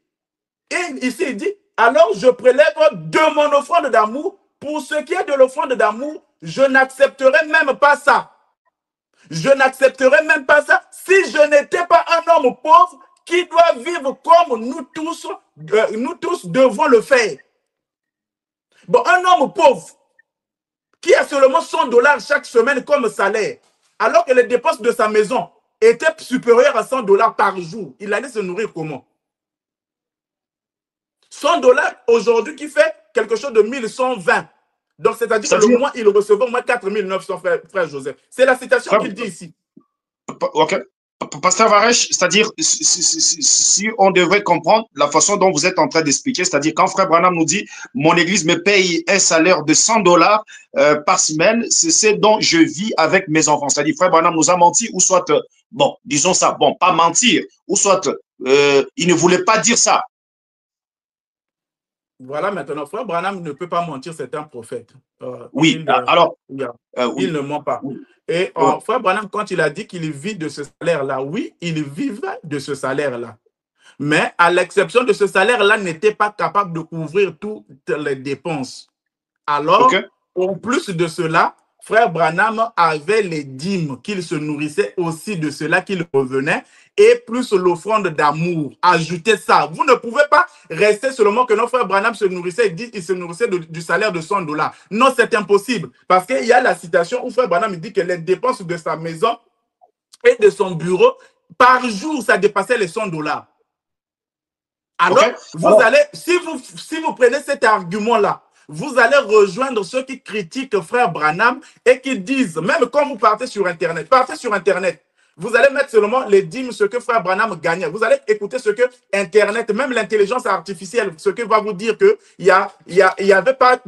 Et ici, il dit, alors je prélève de mon offrande d'amour. Pour ce qui est de l'offrande d'amour, je n'accepterai même pas ça. Je n'accepterai même pas ça si je n'étais pas un homme pauvre qui doit vivre comme nous tous devons le faire. Bon, un homme pauvre qui a seulement 100 $ chaque semaine comme salaire, alors que les dépenses de sa maison étaient supérieures à 100 $ par jour, il allait se nourrir comment? 100 $ aujourd'hui qui fait quelque chose de 1120. Donc, c'est-à-dire que le mois, il recevait au moins 4900, frère Joseph. C'est la citation qu'il dit ici. Ok. Pasteur Varech, c'est-à-dire, si on devrait comprendre la façon dont vous êtes en train d'expliquer, c'est-à-dire quand frère Branham nous dit « Mon église me paye un salaire de 100 $ par semaine, c'est ce dont je vis avec mes enfants. » C'est-à-dire, frère Branham nous a menti, ou soit, bon, disons ça, bon, pas mentir, ou soit, il ne voulait pas dire ça. Voilà, maintenant, frère Branham ne peut pas mentir, c'est un prophète. Oui, il ne ment pas. Oui. Et frère Branham, quand il a dit qu'il vit de ce salaire-là, oui, il vivait de ce salaire-là. Mais à l'exception de ce salaire-là, n'était pas capable de couvrir toutes les dépenses. Alors, en plus de cela, frère Branham avait les dîmes qu'il se nourrissait aussi de cela qu'il revenait, et plus l'offrande d'amour. Ajoutez ça. Vous ne pouvez pas rester seulement que notre frère Branham se nourrissait, il se nourrissait du salaire de 100 $. Non, c'est impossible. Parce qu'il y a la citation où frère Branham dit que les dépenses de sa maison et de son bureau, par jour, ça dépassait les 100 $. Alors, si vous prenez cet argument-là, vous allez rejoindre ceux qui critiquent frère Branham et qui disent, même quand vous partez sur Internet, vous allez mettre seulement les dîmes, ce que frère Branham gagnait. Vous allez écouter ce que Internet, même l'intelligence artificielle, ce que va vous dire qu'il n'y avait pas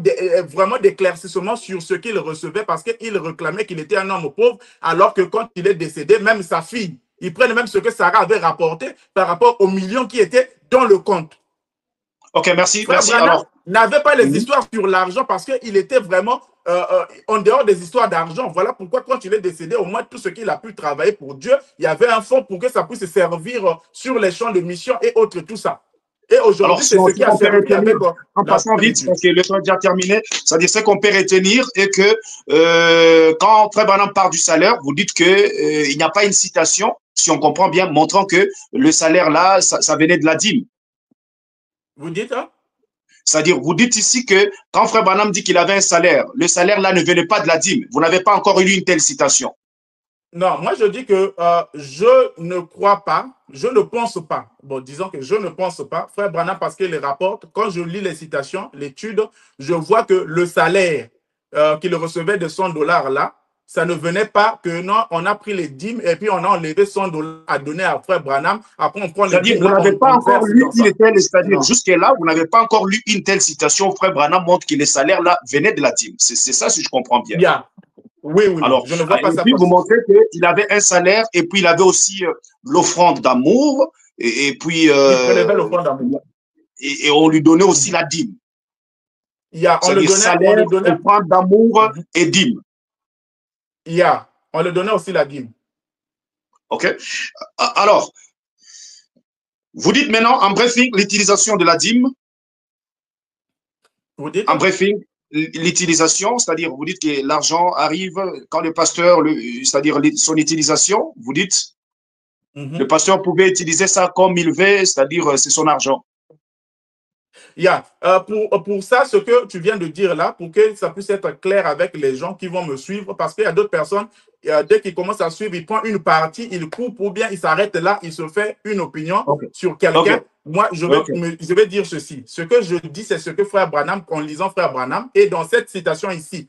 vraiment d'éclaircissement sur ce qu'il recevait parce qu'il réclamait qu'il était un homme pauvre, alors que quand il est décédé, même sa fille, ils prennent même ce que Sarah avait rapporté par rapport aux millions qui étaient dans le compte. Ok, merci. Frère Branham n'avait pas les histoires sur l'argent parce qu'il était vraiment en dehors des histoires d'argent. Voilà pourquoi quand il est décédé, au moins tout ce qu'il a pu travailler pour Dieu, il y avait un fonds pour que ça puisse servir sur les champs de mission et autres, tout ça. Et aujourd'hui, c'est ce qui a servi avec... En passant vite, parce que le temps est déjà terminé, c'est-à-dire ce qu'on peut retenir est que quand frère Branham part du salaire, vous dites qu'il n'y a pas une citation, si on comprend bien, montrant que le salaire là, ça venait de la dîme. Vous dites, hein? C'est-à-dire, vous dites ici que quand frère Branham dit qu'il avait un salaire, le salaire là ne venait pas de la dîme. Vous n'avez pas encore lu une telle citation. Non, moi je dis que je ne crois pas, je ne pense pas. Bon, disons que je ne pense pas, frère Branham, parce qu'il les rapporte. Quand je lis les citations, l'étude, je vois que le salaire qu'il recevait de 100 dollars là, ça ne venait pas que non, on a pris les dîmes et puis on a enlevé 100 dollars à donner à frère Branham. Après, on prend les C'est-à-dire, dîmes vous là, n'avez pas on encore verse lu dans une ça. telle, c'est-à-dire, Non. jusque-là, vous n'avez pas encore lu une telle citation. Frère Branham montre que les salaires là venaient de la dîme. C'est ça, si je comprends bien. Yeah. Oui, oui, oui. Alors, Je ne vois pas et ça puis comme vous ça. montrez qu'il avait un salaire et puis il avait aussi l'offrande d'amour et puis Il prélevait le fond d'amour. et on lui donnait aussi la dîme. On le C'est-à-dire donnait, on salaire, le donnait. offrande d'amour et dîme. On le donnait aussi la dîme. OK? Alors, vous dites maintenant, en briefing, l'utilisation de la dîme. Vous dites? En briefing, l'utilisation, c'est-à-dire, vous dites que l'argent arrive quand le pasteur, c'est-à-dire son utilisation, vous dites, le pasteur pouvait utiliser ça comme il veut, c'est-à-dire, c'est son argent. Pour ça, ce que tu viens de dire là, pour que ça puisse être clair avec les gens qui vont me suivre, parce qu'il y a d'autres personnes, dès qu'ils commencent à suivre, ils prennent une partie, ils coupent ou bien ils s'arrêtent là, ils se font une opinion sur quelqu'un. Moi, je vais dire ceci. Ce que je dis, c'est ce que frère Branham, en lisant frère Branham, et dans cette citation ici,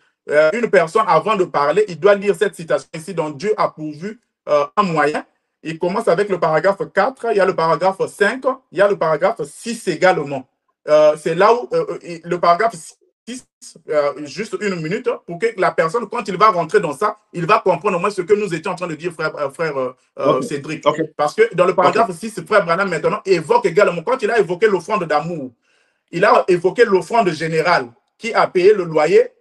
une personne, avant de parler, il doit lire cette citation ici, dont Dieu a pourvu un moyen. Il commence avec le paragraphe 4, il y a le paragraphe 5, il y a le paragraphe 6 également. C'est là où le paragraphe 6, juste une minute, pour que la personne, quand il va rentrer dans ça, il va comprendre au moins ce que nous étions en train de dire, frère Cédric. Parce que dans le paragraphe 6, frère Branham maintenant évoque également, quand il a évoqué l'offrande d'amour, il a évoqué l'offrande générale qui a payé le loyer,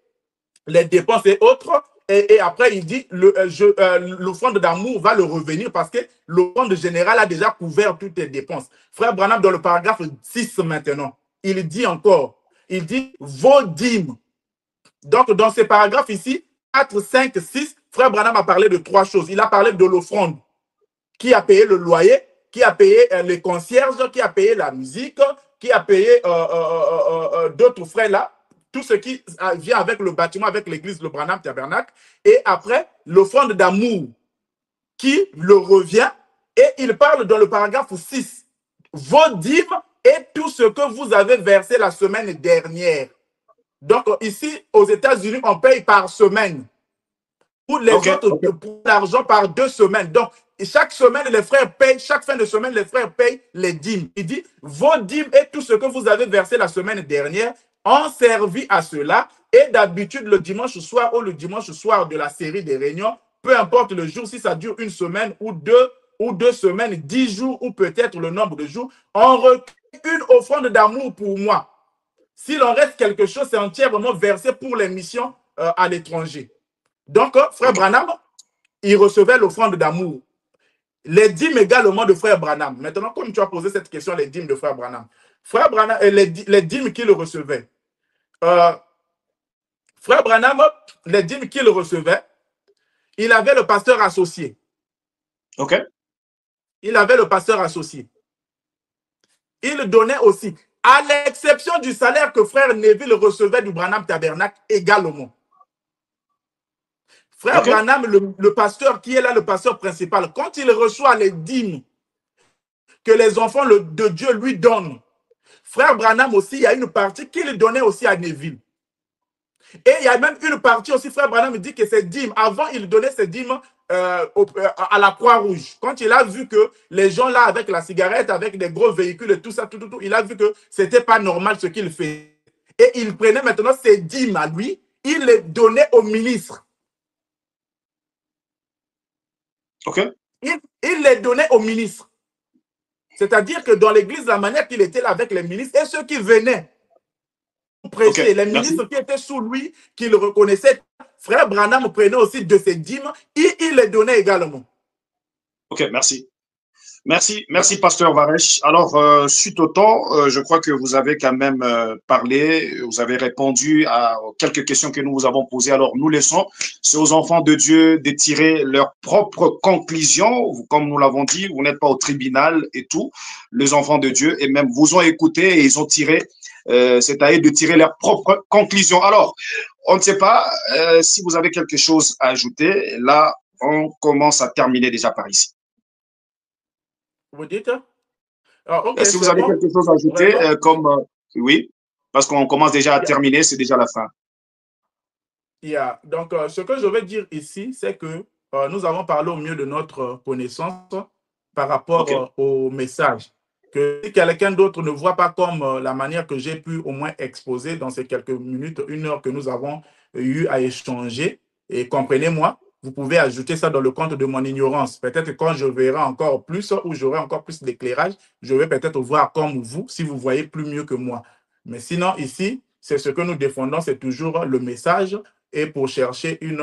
les dépenses et autres. Et après, il dit l'offrande d'amour va le revenir parce que l'offrande générale a déjà couvert toutes les dépenses. Frère Branham, dans le paragraphe 6 maintenant, il dit encore, il dit vos dîmes. Donc, dans ces paragraphes ici, 4, 5, 6, frère Branham a parlé de trois choses. Il a parlé de l'offrande, qui a payé le loyer, qui a payé les concierges, qui a payé la musique, qui a payé d'autres frais là, tout ce qui vient avec le bâtiment, avec l'église, le Branham Tabernacle. Et après, l'offrande d'amour qui le revient. Et il parle dans le paragraphe 6, vos dîmes et tout ce que vous avez versé la semaine dernière. Donc, ici, aux États-Unis, on paye par semaine. Pour les autres, pour l'argent par 2 semaines. Donc, chaque semaine, les frères payent, chaque fin de semaine, les frères payent les dîmes. Il dit, vos dîmes et tout ce que vous avez versé la semaine dernière ont servi à cela. Et d'habitude, le dimanche soir ou le dimanche soir de la série des réunions, peu importe le jour, si ça dure une semaine ou 2 semaines, 10 jours ou peut-être le nombre de jours, on recueille une offrande d'amour pour moi. S'il en reste quelque chose, c'est entièrement versé pour les missions à l'étranger. Donc, frère Branham, il recevait l'offrande d'amour. Les dîmes également de frère Branham. Maintenant, comme tu as posé cette question, les dîmes de frère Branham. Frère Branham, les dîmes qu'il recevait. Frère Branham, les dîmes qu'il recevait, il avait le pasteur associé. Il avait le pasteur associé. Il donnait aussi, à l'exception du salaire que frère Neville recevait du Branham Tabernacle également. Frère Branham, le pasteur qui est là, le pasteur principal, quand il reçoit les dîmes que les enfants de Dieu lui donnent, frère Branham aussi, il y a une partie qu'il donnait aussi à Neville. Et il y a même une partie aussi, frère Branham dit que ces dîmes, avant il donnait ces dîmes à la Croix-Rouge. Quand il a vu que les gens là, avec la cigarette, avec des gros véhicules et tout ça, il a vu que ce n'était pas normal ce qu'il fait. Et il prenait maintenant ces dîmes à lui, il les donnait au ministre. Il les donnait au ministre. C'est-à-dire que dans l'église, la manière qu'il était là avec les ministres et ceux qui venaient prêcher, les ministres qui étaient sous lui, qu'il reconnaissait, frère Branham prenait aussi de ses dîmes et il les donnait également. Ok, merci. Merci, pasteur Varesh. Alors, suite au temps, je crois que vous avez quand même parlé, vous avez répondu à quelques questions que nous vous avons posées. Alors, nous laissons, c'est aux enfants de Dieu de tirer leurs propres conclusions. Comme nous l'avons dit, vous n'êtes pas au tribunal et tout. Les enfants de Dieu, et même, vous ont écouté et ils ont tiré, c'est à eux de tirer leurs propres conclusions. Alors, on ne sait pas si vous avez quelque chose à ajouter. Là, on commence à terminer déjà par ici. Vous dites? Ah, ok, Si vous c'est avez bon. quelque chose à ajouter, Vraiment? oui, parce qu'on commence déjà à terminer, c'est déjà la fin. Yeah. Donc, ce que je veux dire ici, c'est que nous avons parlé au mieux de notre connaissance par rapport OK. au message. Que si quelqu'un d'autre ne voit pas comme la manière que j'ai pu au moins exposer dans ces quelques minutes, 1 heure que nous avons eu à échanger, et comprenez-moi, vous pouvez ajouter ça dans le compte de mon ignorance. Peut-être que quand je verrai encore plus ou j'aurai encore plus d'éclairage, je vais peut-être voir comme vous, si vous voyez plus mieux que moi. Mais sinon, ici, c'est ce que nous défendons, c'est toujours le message et pour chercher une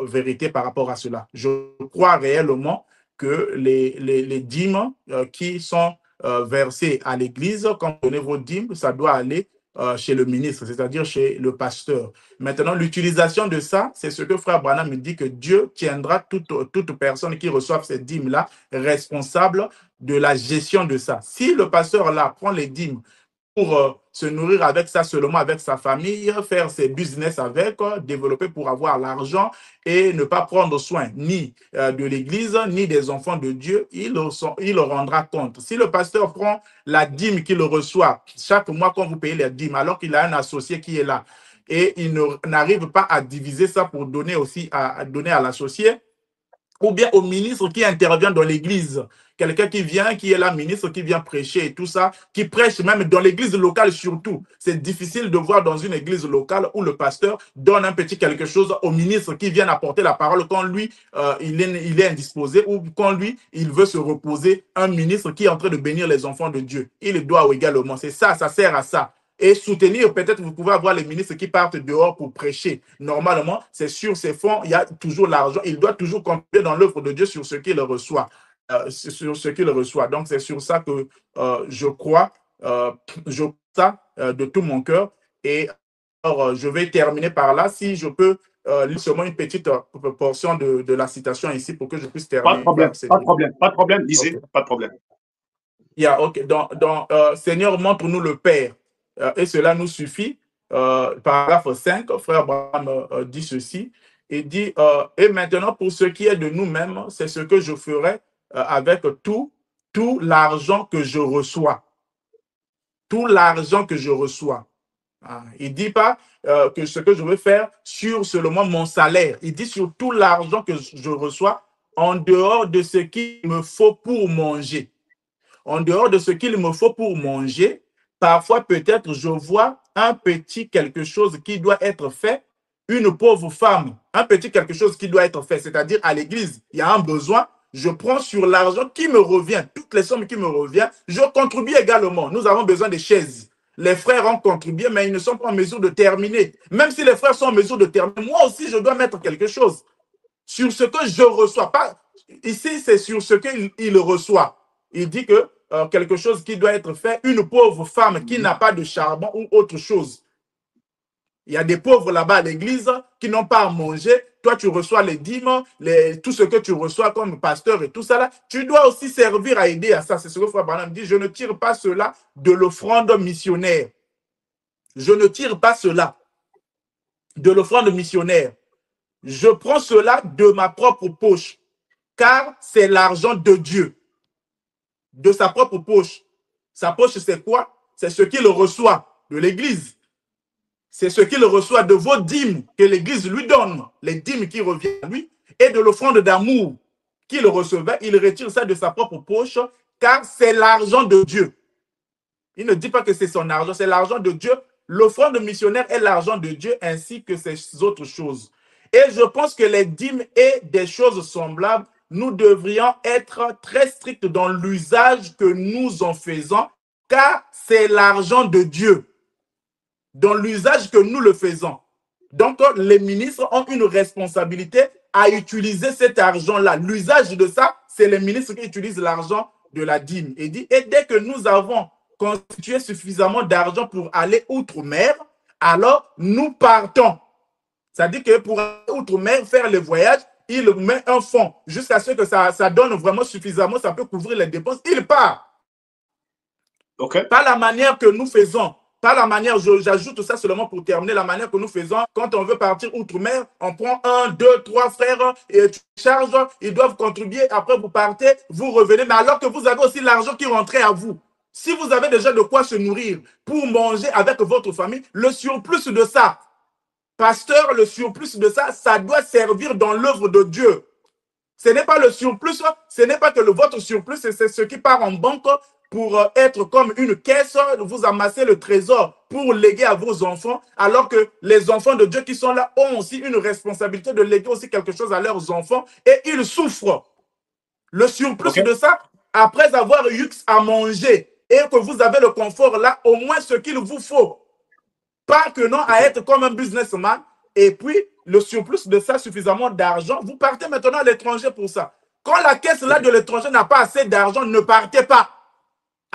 vérité par rapport à cela. Je crois réellement que les dîmes qui sont versées à l'Église, quand vous donnez vos dîmes, ça doit aller chez le ministre, c'est-à-dire chez le pasteur. Maintenant, l'utilisation de ça, c'est ce que Frère Branham me dit, que Dieu tiendra toute personne qui reçoit ces dîmes-là responsable de la gestion de ça. Si le pasteur là prend les dîmes pour se nourrir avec ça seulement avec sa famille, faire ses business avec, développer pour avoir l'argent et ne pas prendre soin ni de l'Église, ni des enfants de Dieu, il le rendra compte. Si le pasteur prend la dîme qu'il reçoit chaque mois quand vous payez les dîmes, alors qu'il a un associé qui est là, et il n'arrive pas à diviser ça pour donner aussi à donner à l'associé, ou bien au ministre qui intervient dans l'église. Quelqu'un qui vient, qui est là, ministre, qui vient prêcher et tout ça, qui prêche même dans l'église locale surtout. C'est difficile de voir dans une église locale où le pasteur donne un petit quelque chose au ministre qui vient apporter la parole quand lui, il est indisposé ou quand lui, il veut se reposer. Un ministre qui est en train de bénir les enfants de Dieu. Il doit également. C'est ça, ça sert à ça. Et soutenir, peut-être vous pouvez avoir les ministres qui partent dehors pour prêcher. Normalement, c'est sur ces fonds, il y a toujours l'argent. Il doit toujours contribuer dans l'œuvre de Dieu sur ce qu'il reçoit. Sur ce qu'il reçoit. Donc, c'est sur ça que je crois, ça de tout mon cœur. Et alors, je vais terminer par là. Si je peux lire seulement une petite portion de la citation ici pour que je puisse Pas de terminer problème, cette pas de vidéo. problème, pas de problème, OK. lisez, pas de problème. Yeah, OK. Seigneur, montre-nous le Père. Et cela nous suffit. Paragraphe 5, frère Abraham dit ceci. Il dit, et maintenant, pour ce qui est de nous-mêmes, c'est ce que je ferai avec tout l'argent que je reçois. Tout l'argent que je reçois. Il ne dit pas que ce que je veux faire sur seulement mon salaire. Il dit sur tout l'argent que je reçois en dehors de ce qu'il me faut pour manger. En dehors de ce qu'il me faut pour manger, parfois peut-être je vois un petit quelque chose qui doit être fait, une pauvre femme, un petit quelque chose qui doit être fait, c'est-à-dire à l'église, il y a un besoin, je prends sur l'argent qui me revient, toutes les sommes qui me reviennent, je contribue également. Nous avons besoin de chaises. Les frères ont contribué, mais ils ne sont pas en mesure de terminer. Même si les frères sont en mesure de terminer, moi aussi, je dois mettre quelque chose sur ce que je reçois. Pas, ici, c'est sur ce qu'il reçoit. Il dit que quelque chose qui doit être fait, une pauvre femme qui n'a pas de charbon ou autre chose. Il y a des pauvres là-bas à l'église qui n'ont pas à manger. Toi, tu reçois les dîmes, tout ce que tu reçois comme pasteur et tout ça là. Tu dois aussi servir à aider à ça. C'est ce que Frère Branham dit. Je ne tire pas cela de l'offrande missionnaire. Je ne tire pas cela de l'offrande missionnaire. Je prends cela de ma propre poche, car c'est l'argent de Dieu, de sa propre poche. Sa poche, c'est quoi? C'est ce qu'il reçoit de l'Église. C'est ce qu'il reçoit de vos dîmes que l'Église lui donne, les dîmes qui reviennent à lui, et de l'offrande d'amour qu'il recevait. Il retire ça de sa propre poche, car c'est l'argent de Dieu. Il ne dit pas que c'est son argent, c'est l'argent de Dieu. L'offrande missionnaire est l'argent de Dieu ainsi que ces autres choses. Et je pense que les dîmes et des choses semblables, nous devrions être très stricts dans l'usage que nous en faisons, car c'est l'argent de Dieu, dans l'usage que nous le faisons. Donc, les ministres ont une responsabilité à utiliser cet argent-là. L'usage de ça, c'est les ministres qui utilisent l'argent de la dîme. Et dit, et dès que nous avons constitué suffisamment d'argent pour aller outre-mer, alors nous partons. C'est-à-dire que pour aller outre-mer, faire le voyage, il met un fonds jusqu'à ce que ça donne vraiment suffisamment, ça peut couvrir les dépenses. Il part. OK. Pas la manière que nous faisons. Pas la manière, j'ajoute ça seulement pour terminer, la manière que nous faisons quand on veut partir outre-mer, on prend 1, 2, 3 frères et tu charges, ils doivent contribuer, après vous partez, vous revenez, mais alors que vous avez aussi l'argent qui rentrait à vous. Si vous avez déjà de quoi se nourrir pour manger avec votre famille, le surplus de ça, pasteur, le surplus de ça, ça doit servir dans l'œuvre de Dieu. Ce n'est pas le surplus, ce n'est pas que votre surplus, c'est ce qui part en banque pour être comme une caisse, vous amassez le trésor pour léguer à vos enfants, alors que les enfants de Dieu qui sont là ont aussi une responsabilité de léguer aussi quelque chose à leurs enfants et ils souffrent. Le surplus de ça, après avoir eu à manger et que vous avez le confort là, au moins ce qu'il vous faut. Pas que non à être comme un businessman et puis le surplus de ça, suffisamment d'argent, vous partez maintenant à l'étranger pour ça. Quand la caisse là de l'étranger n'a pas assez d'argent, ne partez pas.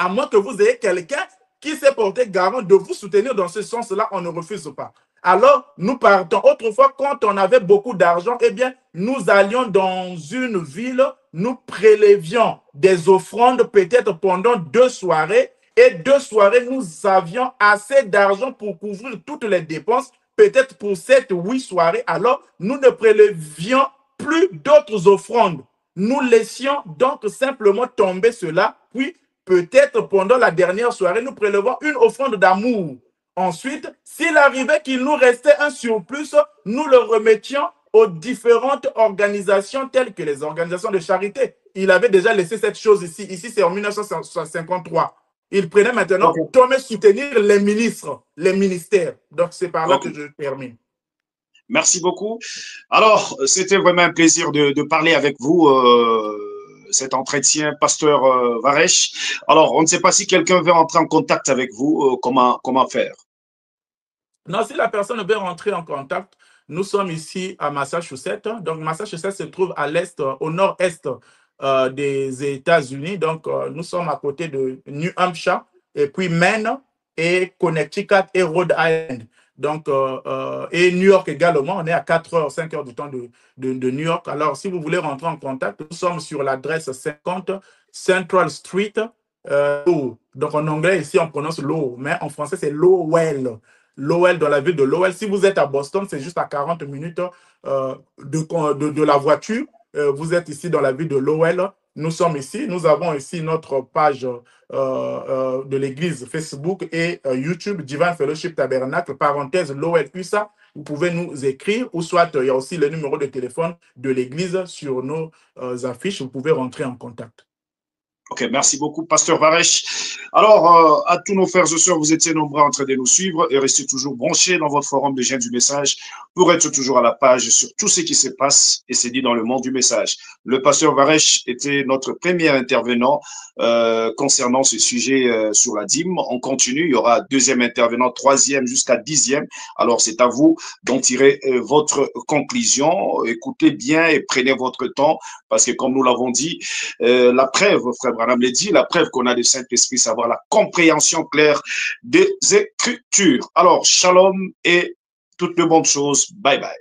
À moins que vous ayez quelqu'un qui s'est porté garant de vous soutenir dans ce sens-là, on ne refuse pas. Alors, nous partons. Autrefois, quand on avait beaucoup d'argent, eh bien, nous allions dans une ville, nous prélevions des offrandes peut-être pendant 2 soirées. Et 2 soirées, nous avions assez d'argent pour couvrir toutes les dépenses, peut-être pour 7 ou 8 soirées. Alors, nous ne prélevions plus d'autres offrandes. Nous laissions donc simplement tomber cela, puis peut-être pendant la dernière soirée, nous prélevons une offrande d'amour. Ensuite, s'il arrivait qu'il nous restait un surplus, nous le remettions aux différentes organisations telles que les organisations de charité. Il avait déjà laissé cette chose ici. Ici, c'est en 1953. Il prenait maintenant comme soutenir les ministres, les ministères. Donc, c'est par là que je termine. Merci beaucoup. Alors, c'était vraiment un plaisir de parler avec vous. Cet entretien, pasteur Varesh. Alors, on ne sait pas si quelqu'un veut entrer en contact avec vous, comment faire? Non, si la personne veut rentrer en contact, nous sommes ici à Massachusetts. Donc, Massachusetts se trouve à l'est, au nord-est des États-Unis. Donc, nous sommes à côté de New Hampshire, et puis Maine, et Connecticut, et Rhode Island. Donc, et New York également. On est à 4 heures, 5 heures du temps de New York. Alors, si vous voulez rentrer en contact, nous sommes sur l'adresse 50 Central Street. Donc, en anglais, ici, on prononce Low, mais en français, c'est Lowell. Lowell, dans la ville de Lowell. Si vous êtes à Boston, c'est juste à 40 minutes de la voiture. Vous êtes ici dans la ville de Lowell. Nous sommes ici. Nous avons ici notre page de l'église Facebook et YouTube, Divine Fellowship Tabernacle, parenthèse Lowell USA. Vous pouvez nous écrire, ou soit il y a aussi le numéro de téléphone de l'église sur nos affiches. Vous pouvez rentrer en contact. Ok, merci beaucoup, pasteur Varesh. Alors, à tous nos frères et sœurs, vous étiez nombreux en train de nous suivre et restez toujours branchés dans votre forum de Jeunes du Message pour être toujours à la page sur tout ce qui se passe et c'est dit dans le monde du message. Le pasteur Varesh était notre premier intervenant concernant ce sujet sur la dîme. On continue, il y aura 2e intervenant, 3e jusqu'à 10e. Alors, c'est à vous d'en tirer votre conclusion. Écoutez bien et prenez votre temps parce que comme nous l'avons dit, la preuve, frère Branham l'a dit, la preuve qu'on a du Saint-Esprit, c'est avoir la compréhension claire des Écritures. Alors, shalom et toutes de bonnes choses. Bye bye.